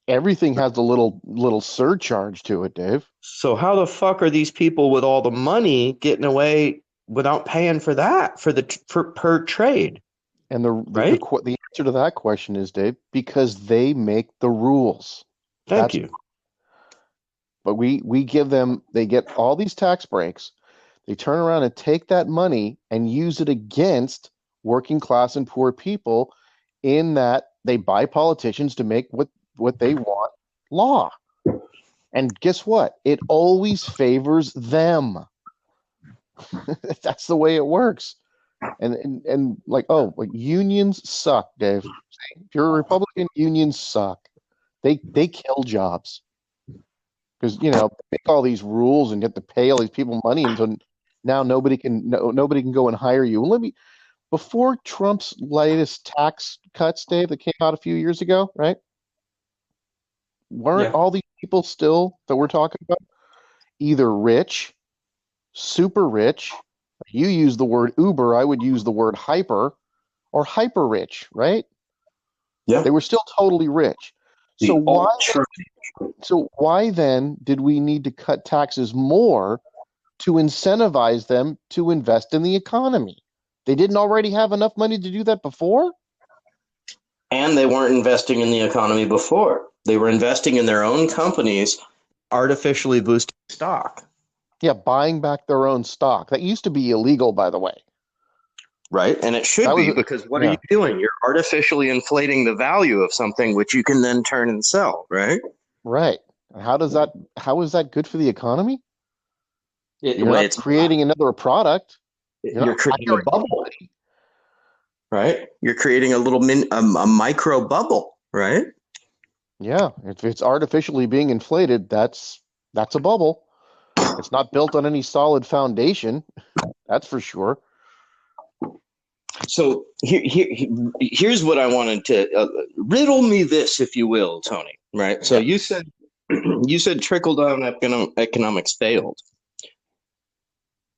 everything has a little surcharge to it, Dave. So how the fuck are these people with all the money getting away without paying for that for per trade, And right? the answer to that question is, Dave, because they make the rules. Thank That's you. But we give them, they get all these tax breaks. They turn around and take that money and use it against working class and poor people, in that they buy politicians to make what they want law. And guess what? It always favors them. That's the way it works. And like, oh, like unions suck, Dave. If you're a Republican, unions suck. They kill jobs. Because make all these rules and get to pay all these people money, and so now nobody can go and hire you. Well, before Trump's latest tax cuts, Dave, that came out a few years ago, right? Weren't Yeah. all these people still that we're talking about either rich, super rich? You use the word uber, I would use the word hyper, or hyper rich, right? Yeah. They were still totally rich. So The why ultra. so why then did we need to cut taxes more to incentivize them to invest in the economy? They didn't already have enough money to do that before? And they weren't investing in the economy before. They were investing in their own companies, artificially boosting stock. Yeah, buying back their own stock. That used to be illegal, by the way. Right. And it should That was be, because what are you yeah, doing? You're artificially inflating the value of something which you can then turn and sell, right? right. How is that good for the economy? You're Well, not creating another product. You're you're not creating a hiring bubble, anybody. right? You're creating a little a micro bubble, right? Yeah, if it's artificially being inflated, that's a bubble. It's not built on any solid foundation, that's for sure. So here's what I wanted to riddle me this, if you will, Tony. Right. So Yeah. you said trickle down economics failed.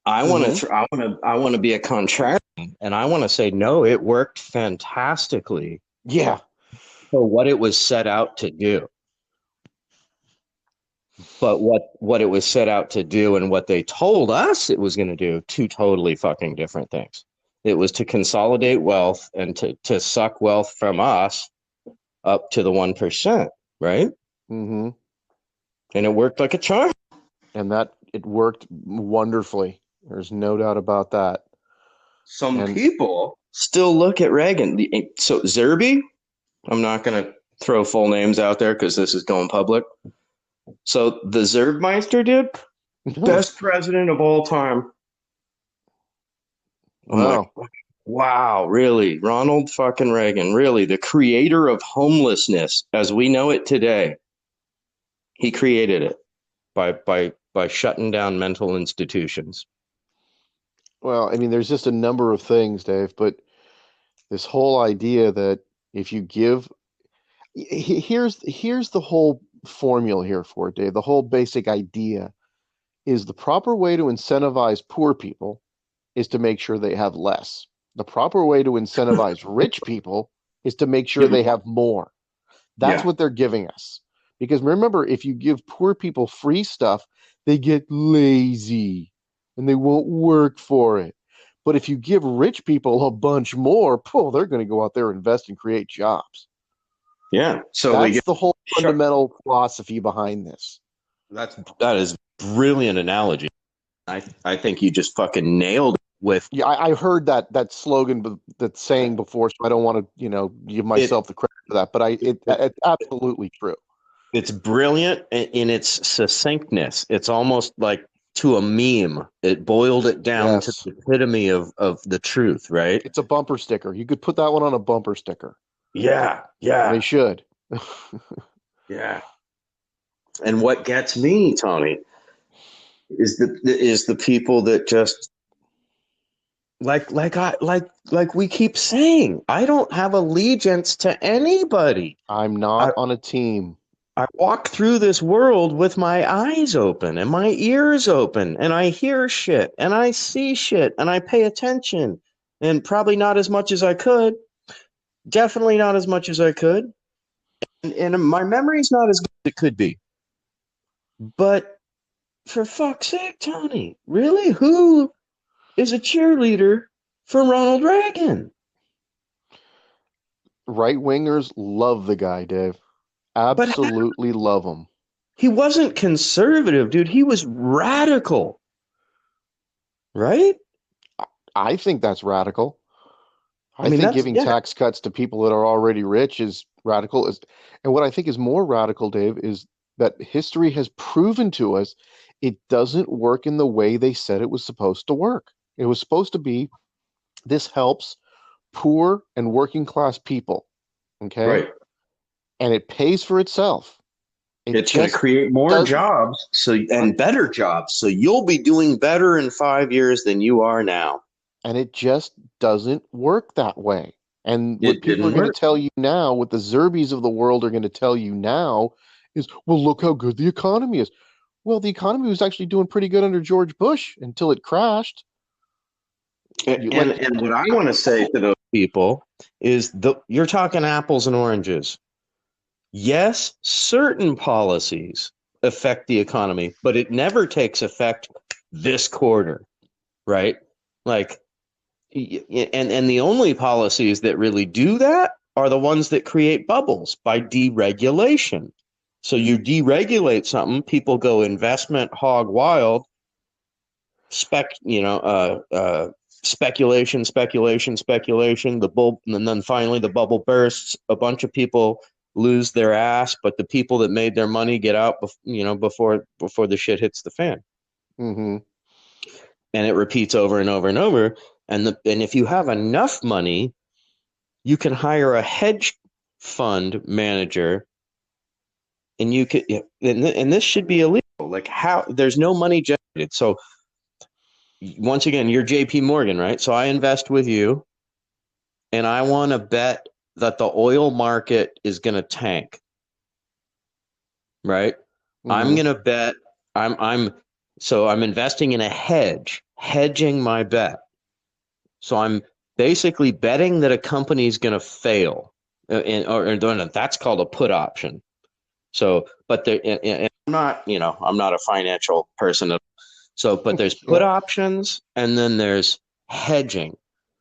I want to I want to be a contrarian, and I want to say no, it worked fantastically Yeah. for what it was set out to do. But what it was set out to do and what they told us it was going to do, two totally fucking different things. It was to consolidate wealth and to suck wealth from us up to the 1%, right? Mm-hmm. And it worked like a charm. And that it worked wonderfully. There's no doubt about that. Some And people still look at Reagan. So Zerby, I'm not going to throw full names out there because this is going public. So the Zerbmeister dude, best president of all time. I'm wow. like, wow, really? Ronald fucking Reagan, really? The creator of homelessness as we know it today. He created it by shutting down mental institutions. Well, I mean, there's just a number of things, Dave, but this whole idea that if you give here's the whole formula here for it, Dave. The whole basic idea is the proper way to incentivize poor people is to make sure they have less. The proper way to incentivize rich people is to make sure they have more. That's Yeah. what they're giving us. Because remember, if you give poor people free stuff, they get lazy and they won't work for it. But if you give rich people a bunch more, they're going to go out there, invest, and create jobs. Yeah. So That's the whole fundamental philosophy behind this. that is brilliant analogy. I think you just fucking nailed it with. Yeah, I heard that slogan, that saying before, so I don't want to, give myself the credit for that. But it's absolutely true. It's brilliant in its succinctness. It's almost like to a meme. It boiled it down to the epitome of the truth, right? It's a bumper sticker. You could put that one on a bumper sticker. Yeah. They should. Yeah. And what gets me, Tony, is the people that just like we keep saying, I don't have allegiance to anybody. I'm not on a team. I walk through this world with my eyes open and my ears open, and I hear shit and I see shit and I pay attention, and probably not as much as I could. Definitely not as much as I could. And my memory's not as good as it could be. But for fuck's sake, Tony, really? Who is a cheerleader for Ronald Reagan? Right wingers love the guy, Dave. Absolutely love him. He wasn't conservative, dude. He was radical. Right? I think that's radical. I think giving tax cuts to people that are already rich is radical. And what I think is more radical, Dave, is that history has proven to us it doesn't work in the way they said it was supposed to work. It was supposed to be, this helps poor and working class people. Okay? Right. And it pays for itself. It's going to create more jobs and better jobs. So you'll be doing better in 5 years than you are now. And it just doesn't work that way. And what people are going to tell you now, what the Zerbies of the world are going to tell you now is, well, look how good the economy is. Well, the economy was actually doing pretty good under George Bush until it crashed. And what I want to say to those people is, you're talking apples and oranges. Yes, certain policies affect the economy, but it never takes effect this quarter, right? Like, and the only policies that really do that are the ones that create bubbles by deregulation. So you deregulate something, people go investment hog wild, speculation, the bull, and then finally the bubble bursts. A bunch of people lose their ass, but the people that made their money get out, before the shit hits the fan. Mm-hmm. And it repeats over and over and over. And if you have enough money, you can hire a hedge fund manager, and you could, and this should be illegal. Like, how there's no money generated. So once again, you're JP Morgan, right? So I invest with you. and I want to bet that the oil market is going to tank, right? I'm going to bet I'm investing in a hedging my bet. So I'm basically betting that a company is going to fail, that's called a put option. So, but I'm not, I'm not a financial person. So, but there's put options and then there's hedging.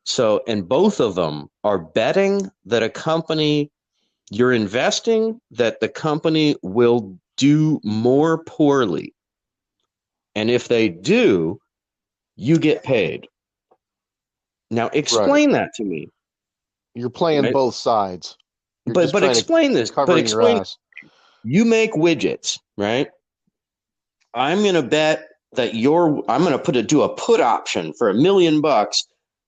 So, and both of them are betting that a company you're investing, that the company will do more poorly. And if they do, you get paid. Now, explain that to me. You're playing Right? both sides. You're just But trying explain to this. But covering your explain. ass. You make widgets, right? I'm going to bet that I'm going to do a put option for $1 million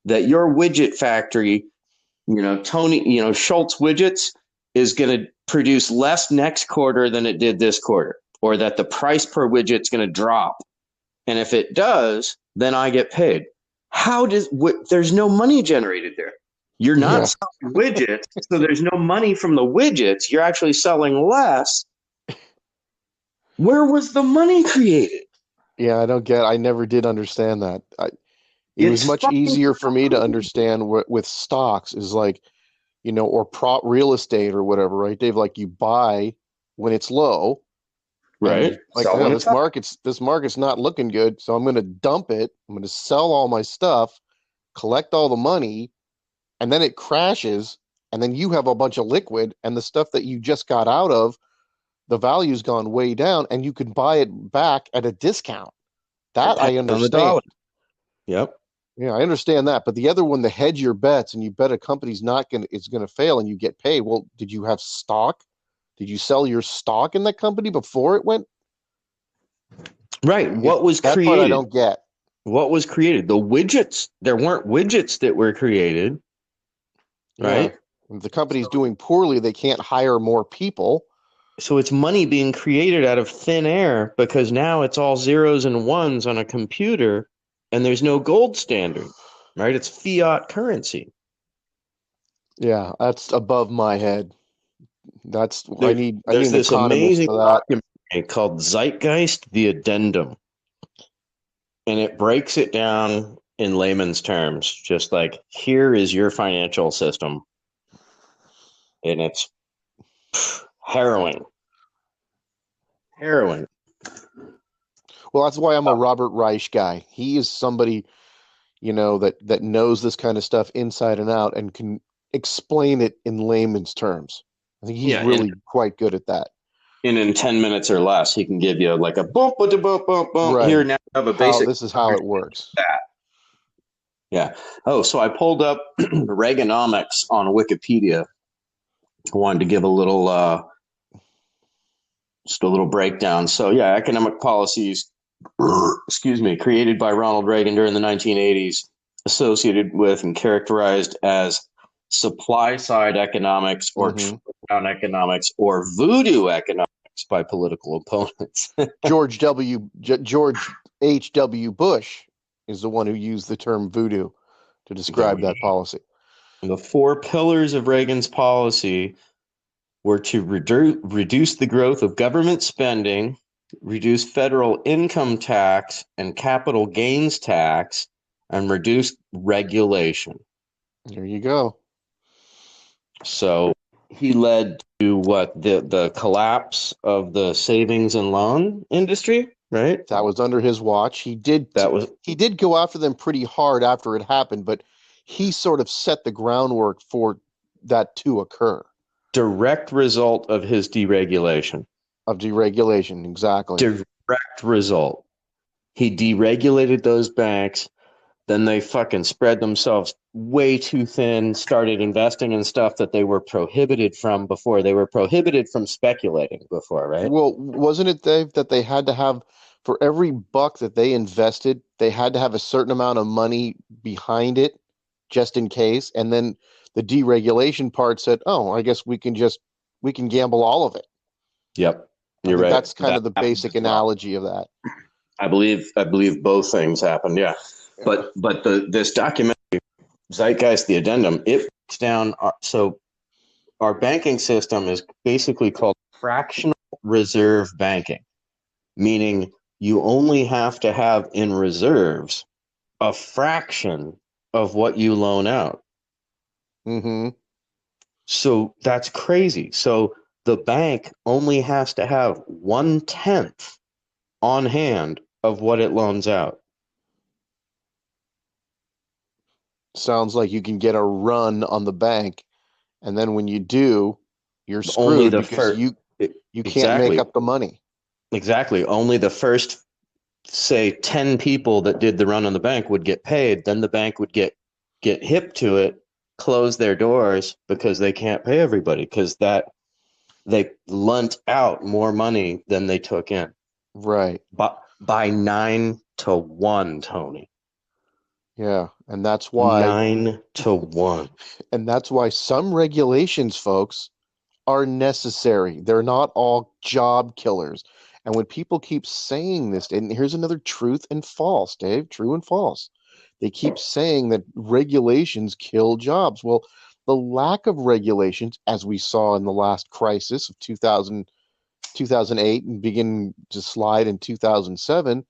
that your widget factory, Tony, Schultz widgets is going to produce less next quarter than it did this quarter, or that the price per widget is going to drop. And if it does, then I get paid. There's no money generated there. You're not selling widgets, so there's no money from the widgets. You're actually selling less. Where was the money created? Yeah, I never did understand that. It was much easier for me to understand with stocks is like, or real estate or whatever, right, Dave? Like you buy when it's low, right? Like, oh, this market's not looking good, so I'm going to dump it. I'm going to sell all my stuff, collect all the money, and then it crashes, and then you have a bunch of liquid, and the stuff that you just got out of, the value's gone way down, and you can buy it back at a discount. That I understand. Yep. Yeah, I understand that. But the other one, the hedge your bets, and you bet a company's it's going to fail, and you get paid. Well, did you have stock? Did you sell your stock in that company before it went? Right. What was that created? Part I don't get. What was created? The widgets. There weren't widgets that were created. Right. Yeah. If the company's doing poorly, they can't hire more people. So it's money being created out of thin air because now it's all zeros and ones on a computer and there's no gold standard, right? It's fiat currency. Yeah, that's above my head. There's I need this amazing document called Zeitgeist, the Addendum. And it breaks it down in layman's terms, just like, here is your financial system. And it's harrowing. Well, that's why I'm a Robert Reich guy. He is somebody, that knows this kind of stuff inside and out and can explain it in layman's terms. I think he's really quite good at that. And in 10 minutes or less, he can give you like a bump. Right. Here, now you have a basic. This is how it works. Yeah. Oh, so I pulled up Reaganomics on Wikipedia. I wanted to give a little, just a little breakdown. So yeah, economic policies, created by Ronald Reagan during the 1980s, associated with and characterized as supply side economics or trickle-down economics or voodoo economics by political opponents. George H.W. Bush is the one who used the term voodoo to describe that policy. The 4 pillars of Reagan's policy were to reduce the growth of government spending, reduce federal income tax and capital gains tax, and reduce regulation. There you go. So he led to the collapse of the savings and loan industry, right? That was under his watch. He did go after them pretty hard after it happened, but he sort of set the groundwork for that to occur. Direct result of his deregulation. Of deregulation, exactly. Direct result. He deregulated those banks. Then they fucking spread themselves way too thin, started investing in stuff that they were prohibited from before. They were prohibited from speculating before, right? Well, wasn't it, Dave, that they had to have, for every buck that they invested, they had to have a certain amount of money behind it just in case? And then the deregulation part said, oh, I guess we can gamble all of it. Yep. You're right. That's kind of the basic analogy of that. I believe both things happened. Yeah. But this documentary, Zeitgeist, the Addendum, it down. So our banking system is basically called fractional reserve banking, meaning you only have to have in reserves a fraction of what you loan out. Mm-hmm. So that's crazy. So the bank only has to have 1/10 on hand of what it loans out. Sounds like you can get a run on the bank, and then when you do, you're Only screwed the because first, you can't make exactly, up the money. exactly. Only the first, say, 10 people that did the run on the bank would get paid. Then the bank would get hip to it, close their doors because they can't pay everybody because that they lent out more money than they took in. Right. But by 9-1, Tony. Yeah. And that's why 9-1. some regulations, folks, are necessary. They're not all job killers. And when people keep saying this, and here's another truth and false, Dave, true and false. They keep saying that regulations kill jobs. Well, the lack of regulations, as we saw in the last crisis of 2008 and begin to slide in 2007,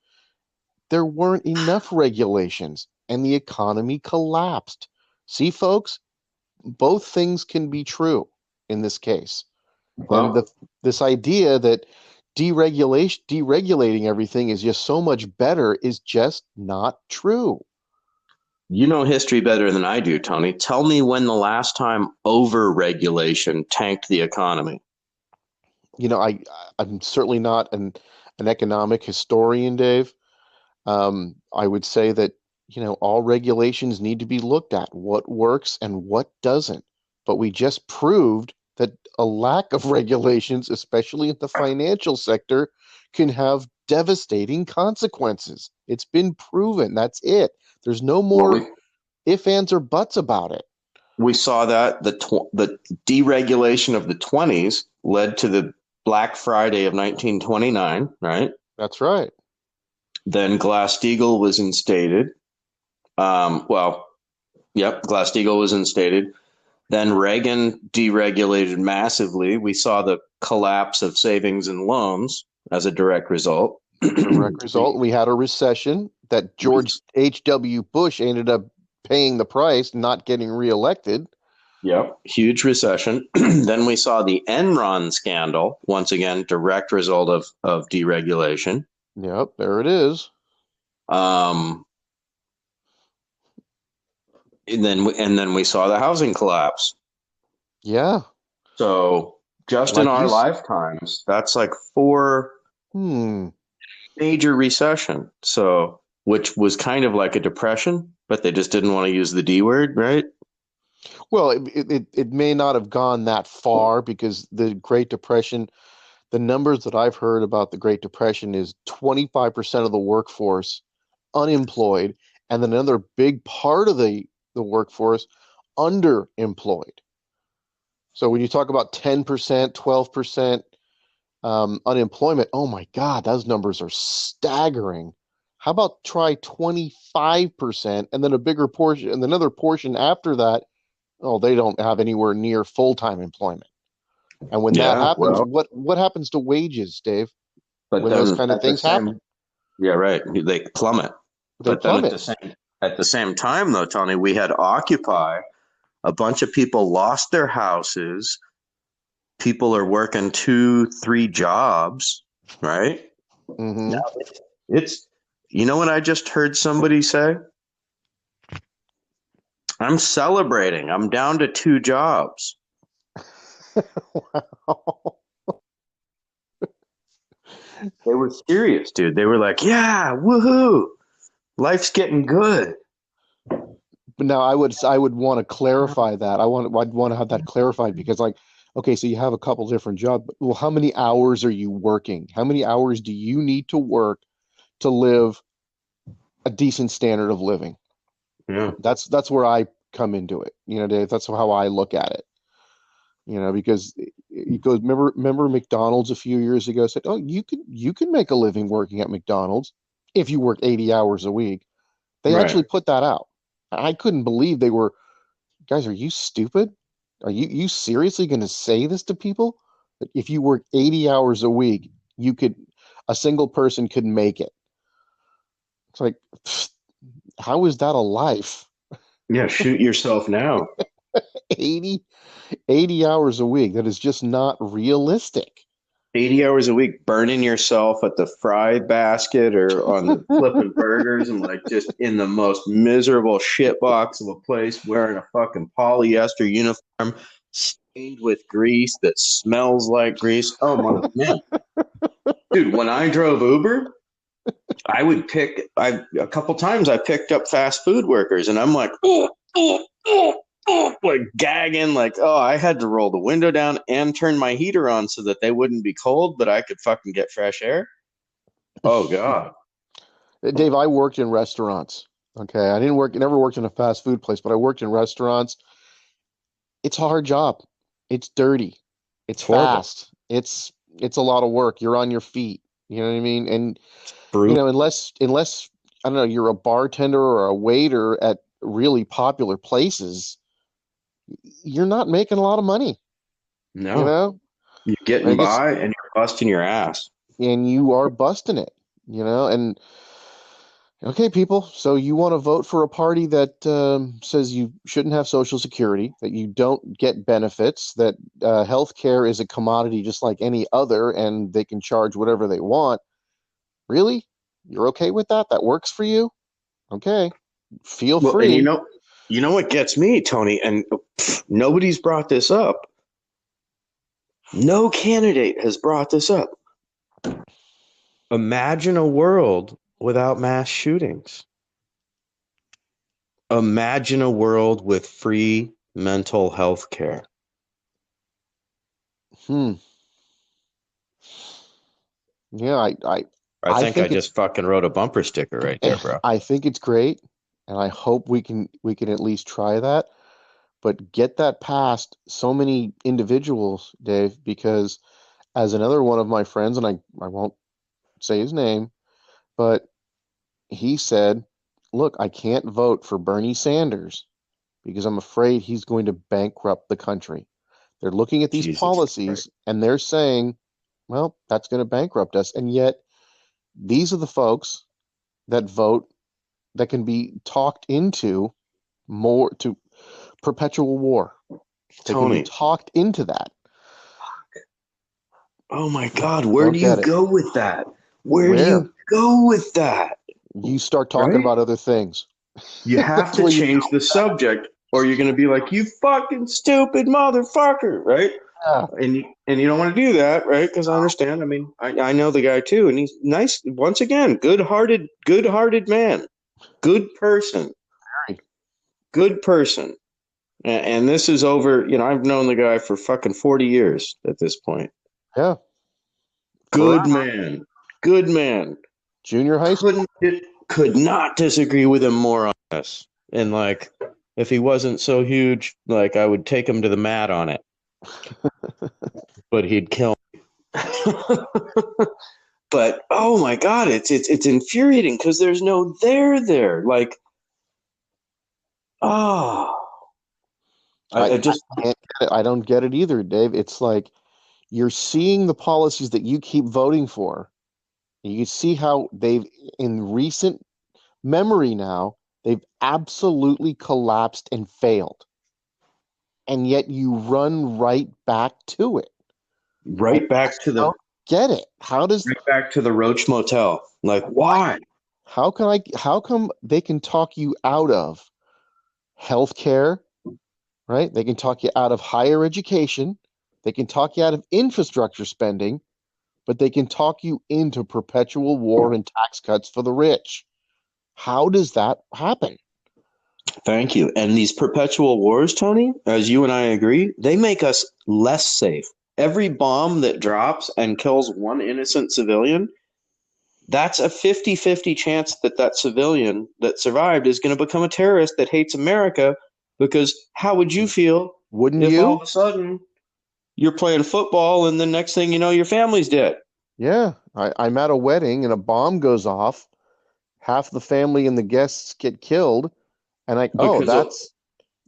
there weren't enough regulations and the economy collapsed. See, folks, both things can be true in this case. And Well, this idea that deregulating everything is just so much better is just not true. you know history better than I do, Tony. Tell me when the last time over-regulation tanked the economy. You know, I'm certainly not an economic historian, Dave. I would say that, all regulations need to be looked at, what works and what doesn't. But we just proved that a lack of regulations, especially in the financial sector, can have devastating consequences. It's been proven. That's it. There's no Well, more ifs, ands, or buts about it. we saw that the deregulation of the 20s led to the Black Friday of 1929, right? That's right. Then Glass-Steagall was instated. Well, yep, Glass-Steagall was instated. Then Reagan deregulated massively. We saw the collapse of savings and loans as a direct result. Direct result. We had a recession that George H.W. Bush ended up paying the price, not getting reelected. Yep, huge recession. Then we saw the Enron scandal, once again, direct result of deregulation. Yep, there it is. Um, and then we saw the housing collapse. Yeah. So just in Like our you. lifetimes, that's like 4 Hmm. major recession. So which was kind of like a depression, but they just didn't want to use the D word, right? Well, it may not have gone that far because the Great Depression, the numbers that I've heard about the Great Depression is 25% of the workforce unemployed, and then another big part of the workforce underemployed. So when you talk about 10%, 12% unemployment, oh my God, those numbers are staggering. How about try 25% and then a bigger portion and another portion after that? Oh, they don't have anywhere near full-time employment. And when that Yeah, happens, well, what happens to wages, Dave? but When those then kind of at the things happen, same, yeah, right, they plummet. they But then plummet. at the same time, though, Tony, we had Occupy. A bunch of people lost their houses. People are working 2, 3 jobs, right? Now Hmm. it's, you know what I just heard somebody say? I'm celebrating. I'm down to 2 jobs. Wow. They were serious, dude. They were like, yeah, woohoo. Life's getting good. But now I would want to clarify that. I'd want to have that clarified because like, okay, so you have a couple different jobs, but well, how many hours are you working? How many hours do you need to work to live a decent standard of living? Yeah. That's where I come into it. Dave, that's how I look at it. Because it goes. Remember McDonald's a few years ago said, "Oh, you can make a living working at McDonald's if you work 80 hours a week." They Right. actually put that out. I couldn't believe they were guys, are you stupid? Are you seriously going to say this to people? That if you work 80 hours a week, you could, a single person could make it. It's like, how is that a life? Yeah, shoot yourself now. 80, 80 hours a week. That is just not realistic. 80 hours a week burning yourself at the fry basket or on the flipping burgers and like just in the most miserable shit box of a place wearing a fucking polyester uniform stained with grease that smells like grease. Oh my man. Dude, when I drove Uber, I would pick I a couple times I picked up fast food workers and I'm like, like gagging, like, oh, I had to roll the window down and turn my heater on so that they wouldn't be cold, but I could fucking get fresh air. Oh God. Dave, I worked in restaurants. Okay. I didn't work, never worked in a fast food place, but I worked in restaurants. It's a hard job. It's dirty. It's It's horrible. fast. It's a lot of work. You're on your feet. You know what I mean? And Brutal. unless I don't know, you're a bartender or a waiter at really popular places, you're not making a lot of money, you No. know? You're I getting guess, by and you're busting your ass. and you are busting it, and okay, people, so you want to vote for a party that says you shouldn't have Social Security, that you don't get benefits, that healthcare is a commodity just like any other, and they can charge whatever they want. Really? You're okay with that? That works for you? Okay. Feel Well, and free. you know what gets me, Tony, and nobody's brought this up. No candidate has brought this up. Imagine a world without mass shootings. Imagine a world with free mental health care. Hmm. Yeah, I I think I think it's just fucking wrote a bumper sticker right there, bro. I think it's great, and I hope we can at least try that. But get that past so many individuals, Dave, because as another one of my friends, and I won't say his name, but he said, "Look, I can't vote for Bernie Sanders because I'm afraid he's going to bankrupt the country." They're looking at these Jesus Christ. policies and they're saying, "Well, that's going to bankrupt us." And yet, these are the folks that vote that can be talked into more to perpetual war. They can be Tony, talked into that. oh my God, where Don't do you get it. go with that? Where do Where? you go with that? You start talking Right? about other things. You have That's to where you change the subject, or you're going to be like, you fucking stupid motherfucker, right? yeah. And you don't want to do that, right? Because I understand. I mean, I know the guy too, and he's nice. Once again, good hearted man, good person, good person. And this is over. You know, I've known the guy for fucking 40 years at this point. Yeah. Good Forever. man, good man. Junior high school. Couldn't could not disagree with him more on this. And like, if he wasn't so huge, like I would take him to the mat on it, but he'd kill me. But oh my God, it's infuriating because there's no there. Like, oh, I, I I just can't get it. I don't get it either, Dave. It's like you're seeing the policies that you keep voting for. You see how they've, in recent memory now, they've absolutely collapsed and failed. And yet you run right back to it. I right back just to the don't get it. right back to the Roach Motel. Like, why? How come they can talk you out of healthcare, right? They can talk you out of higher education. They can talk you out of infrastructure spending, but they can talk you into perpetual war and tax cuts for the rich. How does that happen? Thank you. And these perpetual wars, Tony, as you and I agree, they make us less safe. Every bomb that drops and kills one innocent civilian, that's a 50-50 chance that that civilian that survived is going to become a terrorist that hates America. Because how would you feel Wouldn't if all you? of a sudden you're playing football and the next thing you know, your family's dead? Yeah. I'm at a wedding and a bomb goes off. Half the family and the guests get killed. And like, oh, Because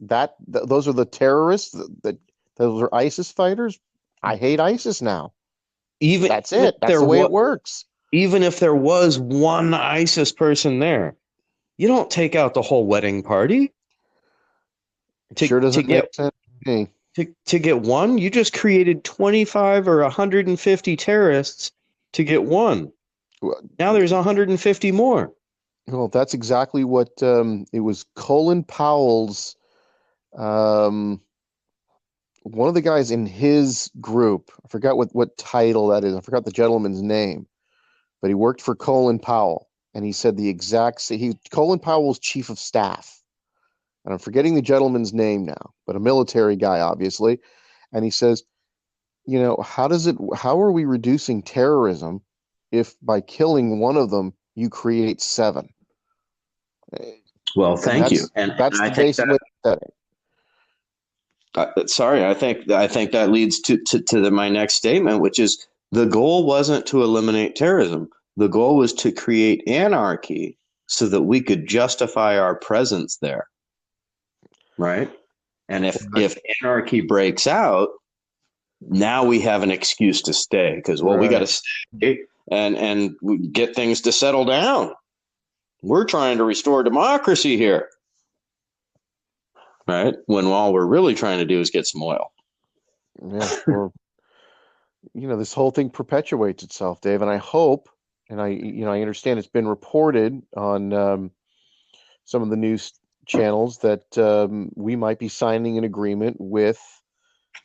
of those are the terrorists. Those are ISIS fighters. I hate ISIS now. Even That's it. That's the way it works. Even if there was one ISIS person there, you don't take out the whole wedding party. Sure doesn't make sense to me. To get one, you just created 25 or 150 terrorists to get one. Now there's 150 more. Well, that's exactly what it was. Colin Powell's, one of the guys in his group. I forgot what title that is. I forgot the gentleman's name, but he worked for Colin Powell, and he said the exact same. Colin Powell's chief of staff, and I'm forgetting the gentleman's name now, but a military guy, obviously. And he says, how are we reducing terrorism if by killing one of them you create 7? Well, thank you. And that's the basic way to it. Sorry, I think that leads to my next statement, which is the goal wasn't to eliminate terrorism. The goal was to create anarchy so that we could justify our presence there. Right? And if anarchy breaks out, now we have an excuse to stay because, we got to stay and get things to settle down. We're trying to restore democracy here. Right? When all we're really trying to do is get some oil. Yeah. Or, this whole thing perpetuates itself, Dave. And I hope, and I understand it's been reported on some of the news channels that we might be signing an agreement with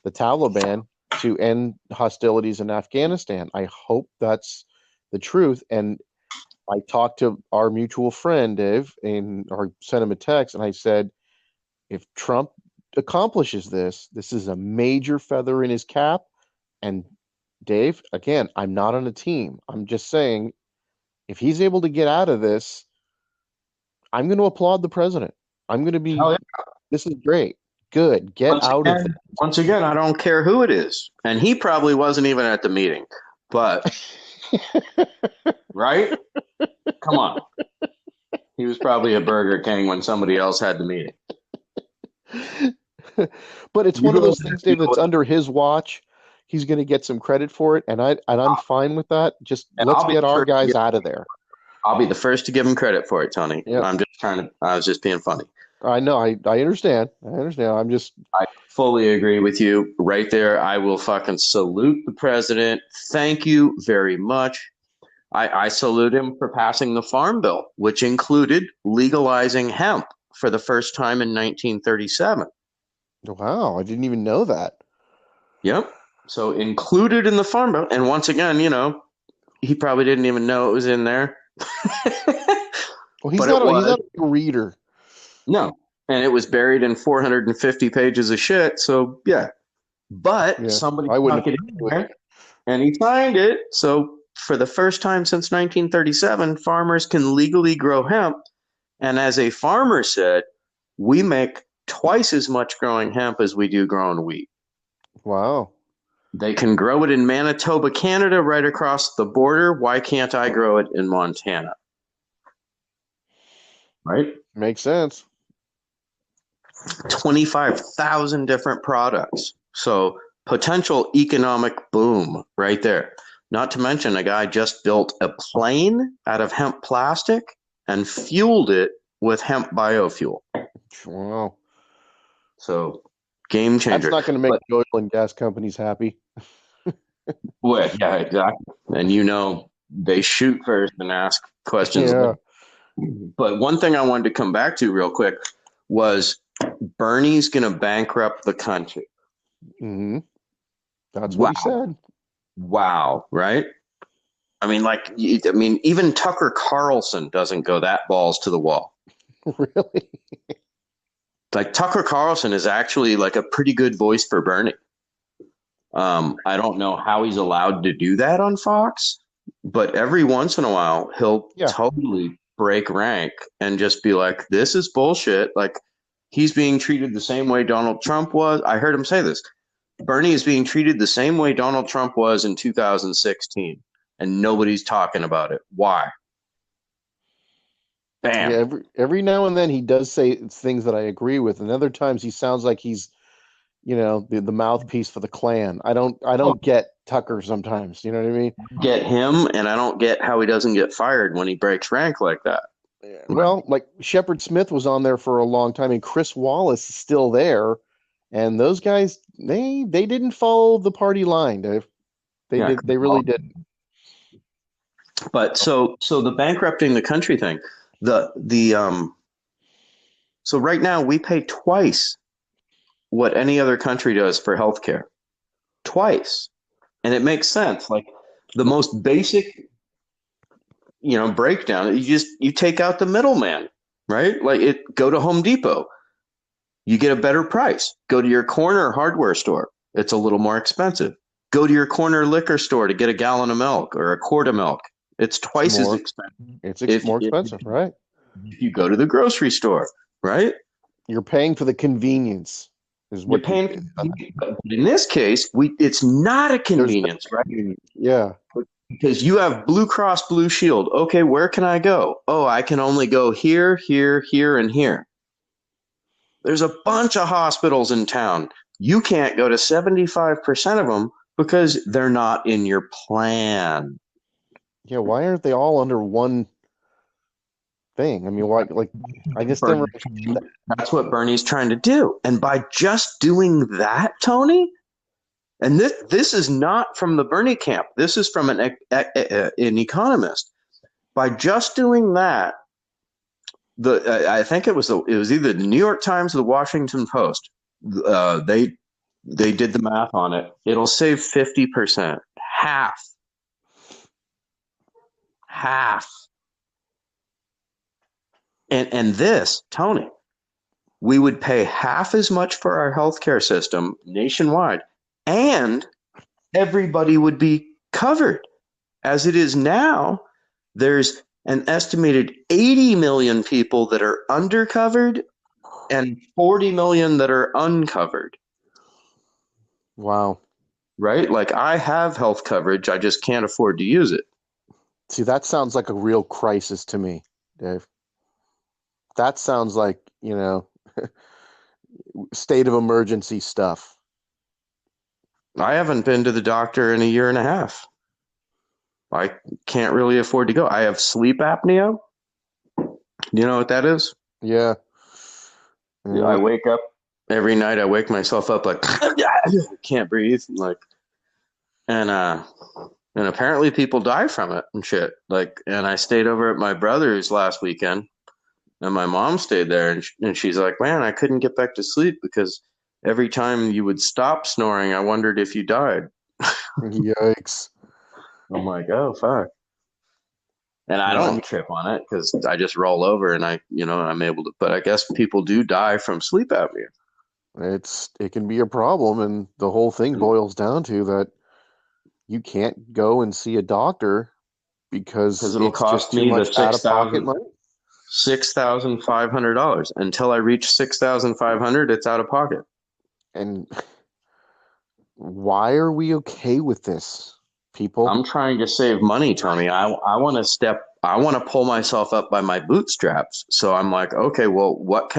the Taliban to end hostilities in Afghanistan. I hope that's the truth. And I talked to our mutual friend, Dave, or sent him a text, and I said, if Trump accomplishes this is a major feather in his cap. And Dave, again, I'm not on a team. I'm just saying, if he's able to get out of this, I'm going to applaud the president. I'm going to be, This is great. Good. Get out of it. Once again, I don't care who it is. And he probably wasn't even at the meeting. But, right? Come on. He was probably at Burger King when somebody else had the meeting. But it's one of those things, Dave, that's under his watch. He's going to get some credit for it, and I'm fine with that. Just let's get our guys out of there. I'll be the first to give him credit for it, Tony. Yep. I was just being funny. I know. I understand. I fully agree with you right there. I will fucking salute the president. Thank you very much. I salute him for passing the Farm Bill, which included legalizing hemp for the first time in 1937. Wow. I didn't even know that. Yep. So included in the Farm Bill. And once again, he probably didn't even know it was in there. Well, he's not a reader. No. And it was buried in 450 pages of shit. So, yeah. But somebody stuck it in there and he signed it. So, for the first time since 1937, farmers can legally grow hemp. And as a farmer said, we make twice as much growing hemp as we do growing wheat. Wow. They can grow it in Manitoba, Canada, right across the border. Why can't I grow it in Montana? Right? Makes sense. 25,000 different products. So potential economic boom right there. Not to mention a guy just built a plane out of hemp plastic and fueled it with hemp biofuel. Wow. So game changer. That's not going to make oil and gas companies happy. Well, yeah, exactly. And they shoot first and ask questions. Yeah. But one thing I wanted to come back to real quick was Bernie's going to bankrupt the country. Mm-hmm. That's what he said. Wow, right? I mean, even Tucker Carlson doesn't go that balls to the wall. Really? Like, Tucker Carlson is actually like a pretty good voice for Bernie. I don't know how he's allowed to do that on Fox, but every once in a while he'll totally break rank and just be like, this is bullshit. Like, he's being treated the same way Donald Trump was. I heard him say this. Bernie is being treated the same way Donald Trump was in 2016, and nobody's talking about it. Why? Yeah, Bam. every now and then he does say things that I agree with, and other times he sounds like he's, the mouthpiece for the Klan. I don't get Tucker sometimes. You know what I mean? Get him, and I don't get how he doesn't get fired when he breaks rank like that. Yeah. Well, like Shepard Smith was on there for a long time, and Chris Wallace is still there, and those guys they didn't follow the party line, Dave. Yeah, They really didn't. but so the bankrupting the country thing, the so right now we pay twice what any other country does for healthcare, twice, and it makes sense. Like the most basic, breakdown. You take out the middleman, right? Like go to Home Depot, you get a better price. Go to your corner hardware store, it's a little more expensive. Go to your corner liquor store to get a gallon of milk or a quart of milk. It's It's twice as more expensive it's if more expensive, right? you go to the grocery store, right? You're paying for the convenience, is You're what you. paying, but in this case, it's not a There's no convenience, right? convenience. Yeah. Because you have Blue Cross Blue Shield. Okay, where can I go? Oh, I can only go here, here, here, and here. There's a bunch of hospitals in town. You can't go to 75% of them because they're not in your plan. Yeah. Why aren't they all under one thing? I mean, why? Like, I just never understand that. That's what Bernie's trying to do. And by just doing that, Tony, and this is not from the Bernie camp. This is from an economist. By just doing that, I think it was either the New York Times or the Washington Post. They did the math on it. It'll save 50%, half. And this, Tony, we would pay half as much for our healthcare system nationwide, and everybody would be covered. As it is now, there's an estimated 80 million people that are undercovered and 40 million that are uncovered. Wow. Right? Like I have health coverage, I just can't afford to use it. See, that sounds like a real crisis to me, Dave. That sounds like, state of emergency stuff. I haven't been to the doctor in a year and a half. I can't really afford to go. I have sleep apnea. You know what that is? Yeah. I wake up every night. I wake myself up like can't breathe, like, and apparently people die from it and shit. Like, and I stayed over at my brother's last weekend, and my mom stayed there, and she's like, "Man, I couldn't get back to sleep because every time you would stop snoring, I wondered if you died." Yikes. I'm like, "Oh fuck." And I don't trip on it because I just roll over and I'm able to. But I guess people do die from sleep apnea. It can be a problem, and the whole thing boils down to that you can't go and see a doctor because it'll it's just cost too me the much out of pocket money. $6,500. Until I reach 6,500, it's out of pocket. And why are we okay with this, people? I'm trying to save money, Tony. I want to pull myself up by my bootstraps. So I'm like, okay, well, what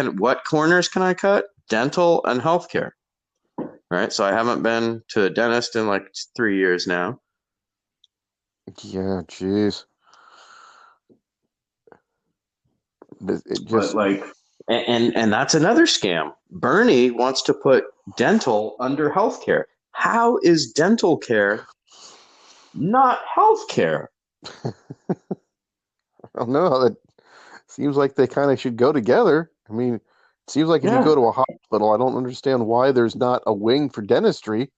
corners can I cut? Dental and healthcare. Right? So I haven't been to a dentist in like 3 years now. Yeah, jeez. But like, and that's another scam. Bernie wants to put dental under healthcare. How is dental care not healthcare? I don't know. It seems like they kind of should go together. I mean, it seems like if you go to a hospital, I don't understand why there's not a wing for dentistry.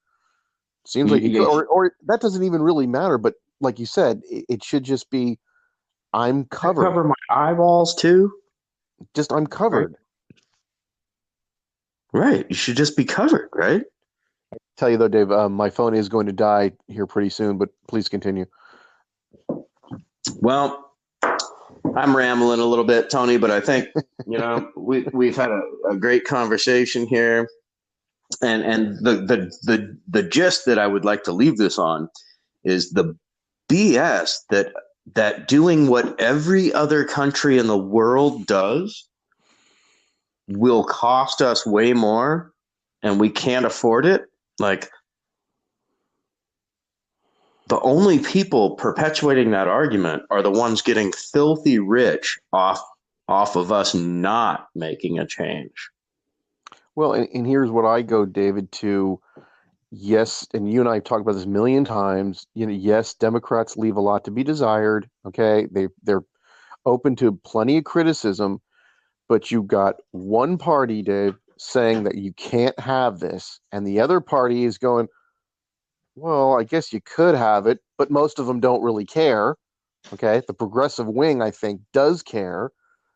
Seems like you could, or that doesn't even really matter. But like you said, it should just be, I'm covered. Cover my eyeballs too. Just I'm covered. Right. You should just be covered, right? Tell you though, Dave, my phone is going to die here pretty soon, but please continue. Well, I'm rambling a little bit, Tony, but I think we've had a great conversation here, and the gist that I would like to leave this on is the BS that that doing what every other country in the world does will cost us way more and we can't afford it, like the only people perpetuating that argument are the ones getting filthy rich off of us not making a change. Well, and here's what I go, David, to yes, and you and I have talked about this a million times. Yes, Democrats leave a lot to be desired. Okay, they're open to plenty of criticism, but you got one party, Dave, saying that you can't have this, and the other party is going, well, I guess you could have it, but most of them don't really care. Okay, the progressive wing, I think, does care.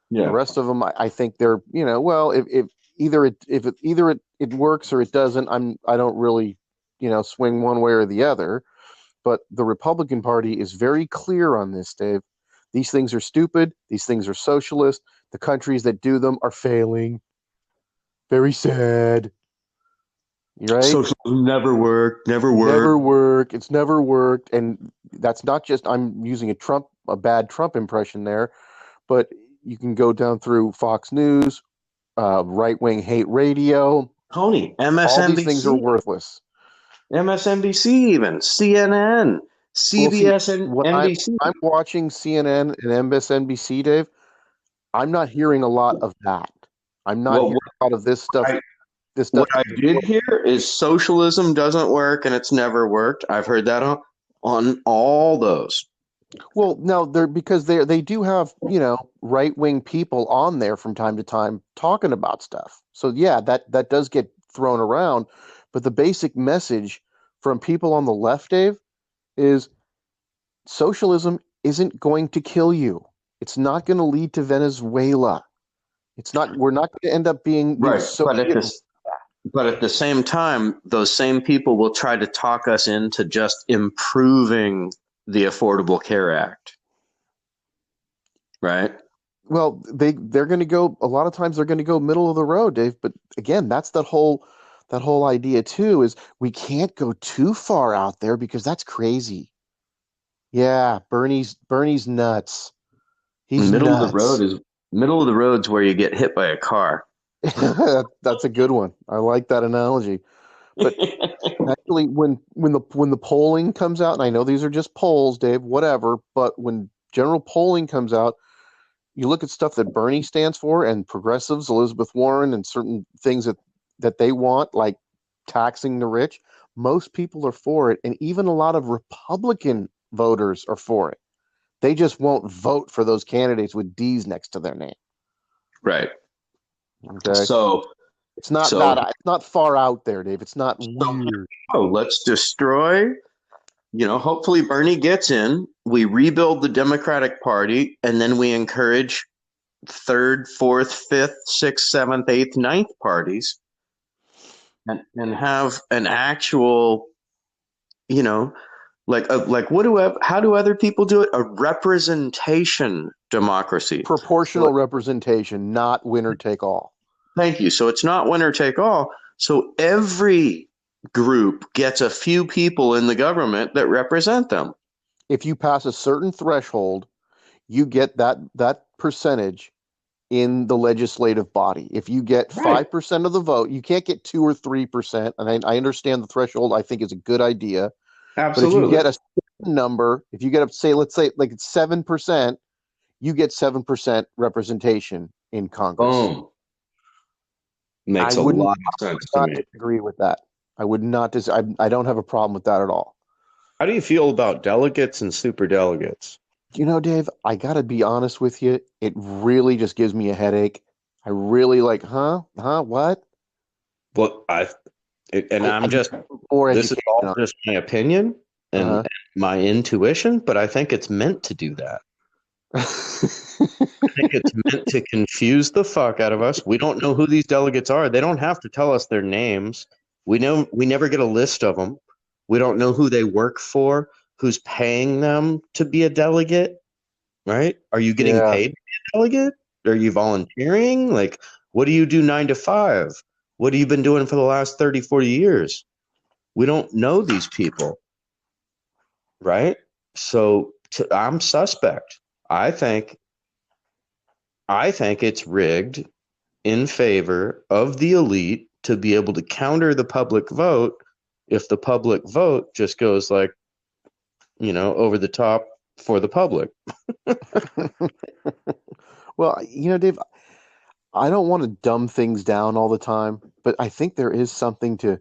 The Yeah. rest of them, I think they're, well, if either it works or it doesn't, I don't really, swing one way or the other. But the Republican Party is very clear on this, Dave. These things are stupid. These things are socialist. The countries that do them are failing. Very sad. Right? Socialism never worked, never Never worked. work. It's never worked. And that's not just, I'm using a bad Trump impression there, but you can go down through Fox News, right wing hate radio. Tony, All these things are MSNBC, worthless. MSNBC, even CNN, Well, see, CBS, and when NBC. I'm watching CNN and MSNBC, Dave, I'm not hearing a lot of that. I'm not Well, hearing a lot of this stuff. I, This what stuff. I did hear is socialism doesn't work and it's never worked. I've heard that on all those. Well, no, they're because they do have, right wing people on there from time to time talking about stuff. So yeah, that does get thrown around, but the basic message from people on the left, Dave, is socialism isn't going to kill you. It's not going to lead to Venezuela. It's not. We're not going to end up being, Right. Soviet. But at the same time, those same people will try to talk us into just improving the Affordable Care Act. Right? Well, they're going to go. A lot of times they're going to go middle of the road, Dave. But again, that's that whole idea too. Is we can't go too far out there because that's crazy. Yeah, Bernie's nuts. He's Middle of the road nuts. is middle of the road's where you get hit by a car. That's a good one. I like that analogy. But actually, when the polling comes out, and I know these are just polls, Dave, whatever, but when general polling comes out, you look at stuff that Bernie stands for and progressives, Elizabeth Warren, and certain things that they want, like taxing the rich. Most people are for it, and even a lot of Republican voters are for it. They just won't vote for those candidates with D's next to their name. Right. Okay, So it's not far out there, Dave. It's not weird. let's destroy. Hopefully Bernie gets in. We rebuild the Democratic Party, and then we encourage third, fourth, fifth, sixth, seventh, eighth, ninth parties, and have an actual, how do other people do it? A representation democracy. Proportional representation, not winner take all. Thank you. So it's not winner take all. So every group gets a few people in the government that represent them. If you pass a certain threshold, you get that percentage in the legislative body. If you get 5% of the vote, you can't get 2 or 3%. And I understand the threshold, I think, is a good idea. Absolutely. But if you get a certain number, if you get up, let's say like it's 7%, you get 7% representation in Congress. Boom. Makes a lot of sense to me. Disagree with that. I would not. I don't have a problem with that at all. How do you feel about delegates and super delegates? Dave, I got to be honest with you. It really just gives me a headache. I really what? Well, this is all just my opinion and my intuition, but I think it's meant to do that. I think it's meant to confuse the fuck out of us. We don't know who these delegates are. They don't have to tell us their names. We never get a list of them. We don't know who they work for, who's paying them to be a delegate, right? Are you getting paid to be a delegate? Are you volunteering? Like, what do you do 9 to 5? What have you been doing for the last 30, 40 years? We don't know these people, right? So I'm suspect. I think it's rigged in favor of the elite to be able to counter the public vote if the public vote just goes like, over the top for the public. Well, Dave, I don't want to dumb things down all the time, but I think there is something to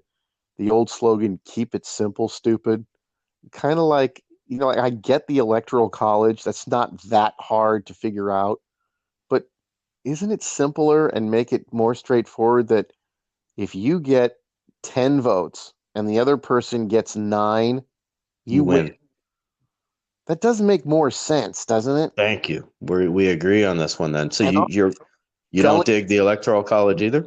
the old slogan, keep it simple, stupid. Kind of like, like I get the electoral college. That's not that hard to figure out. But isn't it simpler and make it more straightforward that if you get 10 votes and the other person gets 9, You you win? win. That does make more sense, doesn't it? Thank you. We agree on this one then. So And you don't dig the electoral college either?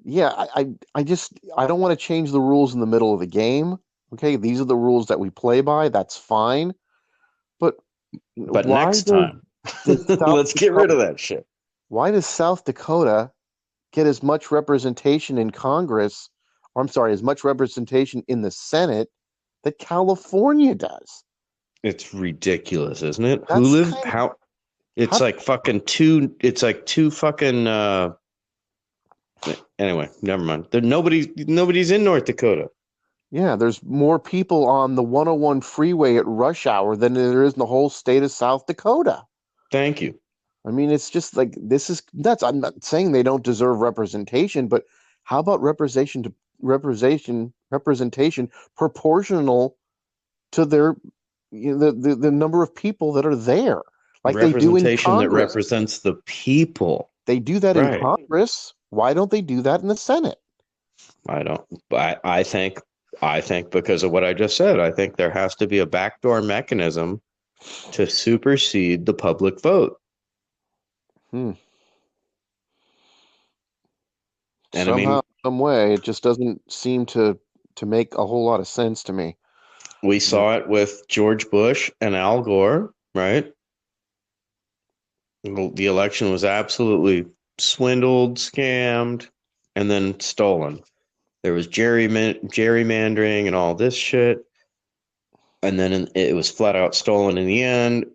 yeah, I don't want to change the rules in the middle of the game. Okay, these are the rules that we play by. That's fine. But But why next time, does let's get rid of that shit. Why does South Dakota get as much representation in Congress, or I'm sorry, as much representation in the Senate that California does? It's ridiculous, isn't it? That's kind of How it's how, like fucking two. It's like two fucking. Anyway, never mind. Nobody's in North Dakota. yeah, there's more people on the 101 freeway at rush hour than there is in the whole state of South Dakota. Thank you. I mean, it's just like this is nuts. I'm not saying they don't deserve representation, but how about representation proportional to their the number of people that are there, like they do in Representation that Congress. represents the people. They do that in Right. Congress. Why don't they do that in the Senate? I don't. I think because of what I just said, I think there has to be a backdoor mechanism to supersede the public vote. Hmm. And Somehow, some way, it just doesn't seem to make a whole lot of sense to me. we saw it with George Bush and Al Gore, right? The election was absolutely swindled, scammed, and then stolen. There was gerrymandering and all this shit. And then it was flat out stolen in the end.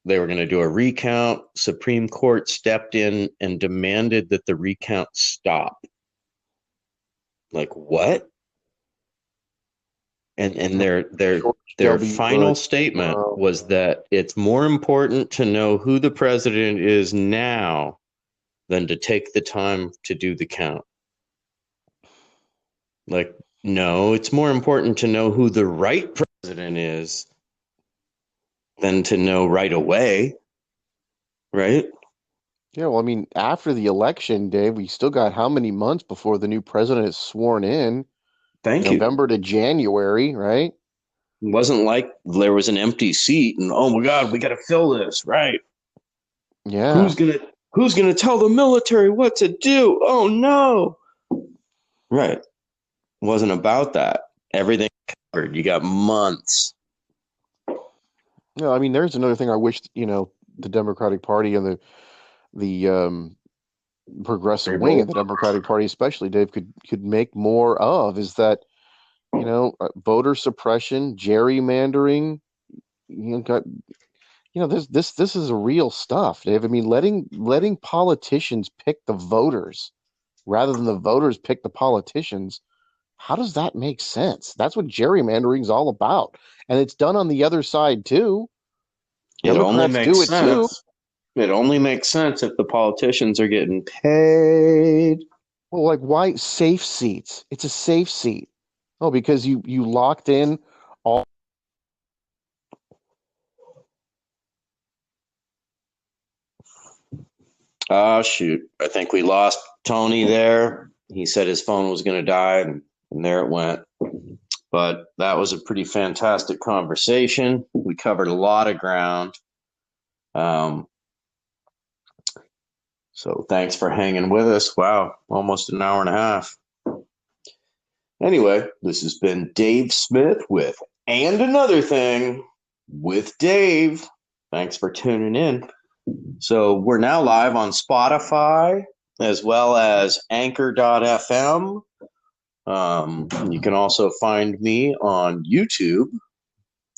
They were going to do a recount. Supreme Court stepped in and demanded that the recount stop. Like, what? And their final statement was that it's more important to know who the president is now than to take the time to do the count. Like, no, it's more important to know who the right president is than to know right away, right? Yeah, well, I mean, after the election, Dave, we still got how many months before the new president is sworn in? Thank you. November to January, right? It wasn't like there was an empty seat and, oh my God, we got to fill this, right? Yeah. Who's gonna tell the military what to do? Oh no. Right. It wasn't about that. Everything covered. You got months. No, I mean, there's another thing I wish, the Democratic Party and the progressive wing of the Democratic Party, especially, Dave, could make more of is that, voter suppression, gerrymandering, this is a real stuff, Dave. I mean, letting politicians pick the voters rather than the voters pick the politicians. How does that make sense? That's what gerrymandering is all about, and it's done on the other side too. Democrats do it too. It only makes sense if the politicians are getting paid. Well, like why safe seats? It's a safe seat. Oh, because you locked in all. Oh, shoot. I think we lost Tony there. He said his phone was going to die, and there it went. But that was a pretty fantastic conversation. We covered a lot of ground. So thanks for hanging with us. Wow, almost an hour and a half. Anyway, this has been Dave Smith with And Another Thing with Dave. Thanks for tuning in. So we're now live on Spotify as well as Anchor.fm. You can also find me on YouTube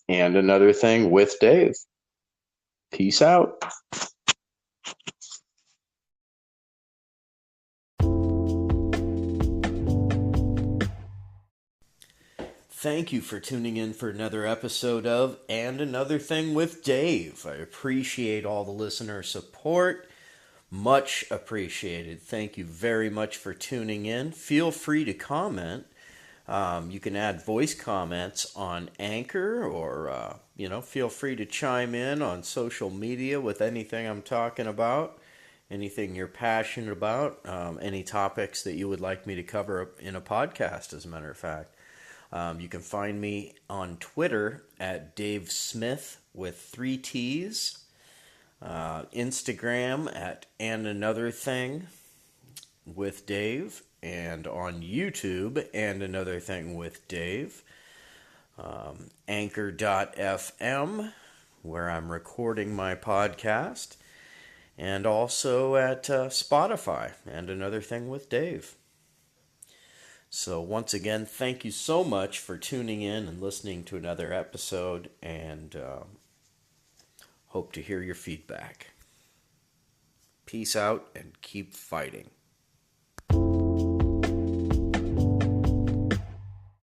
and Another Thing with Dave. Peace out. Thank you for tuning in for another episode of And Another Thing with Dave. I appreciate all the listener support. Much appreciated. Thank you very much for tuning in. Feel free to comment. You can add voice comments on Anchor or, feel free to chime in on social media with anything I'm talking about, anything you're passionate about, any topics that you would like me to cover in a podcast, as a matter of fact. You can find me on Twitter at Dave Smith with 3 T's. Instagram at And Another Thing with Dave. And on YouTube, And Another Thing with Dave. Anchor.fm, where I'm recording my podcast. And also at Spotify, And Another Thing with Dave. So once again, thank you so much for tuning in and listening to another episode, and hope to hear your feedback. Peace out and keep fighting.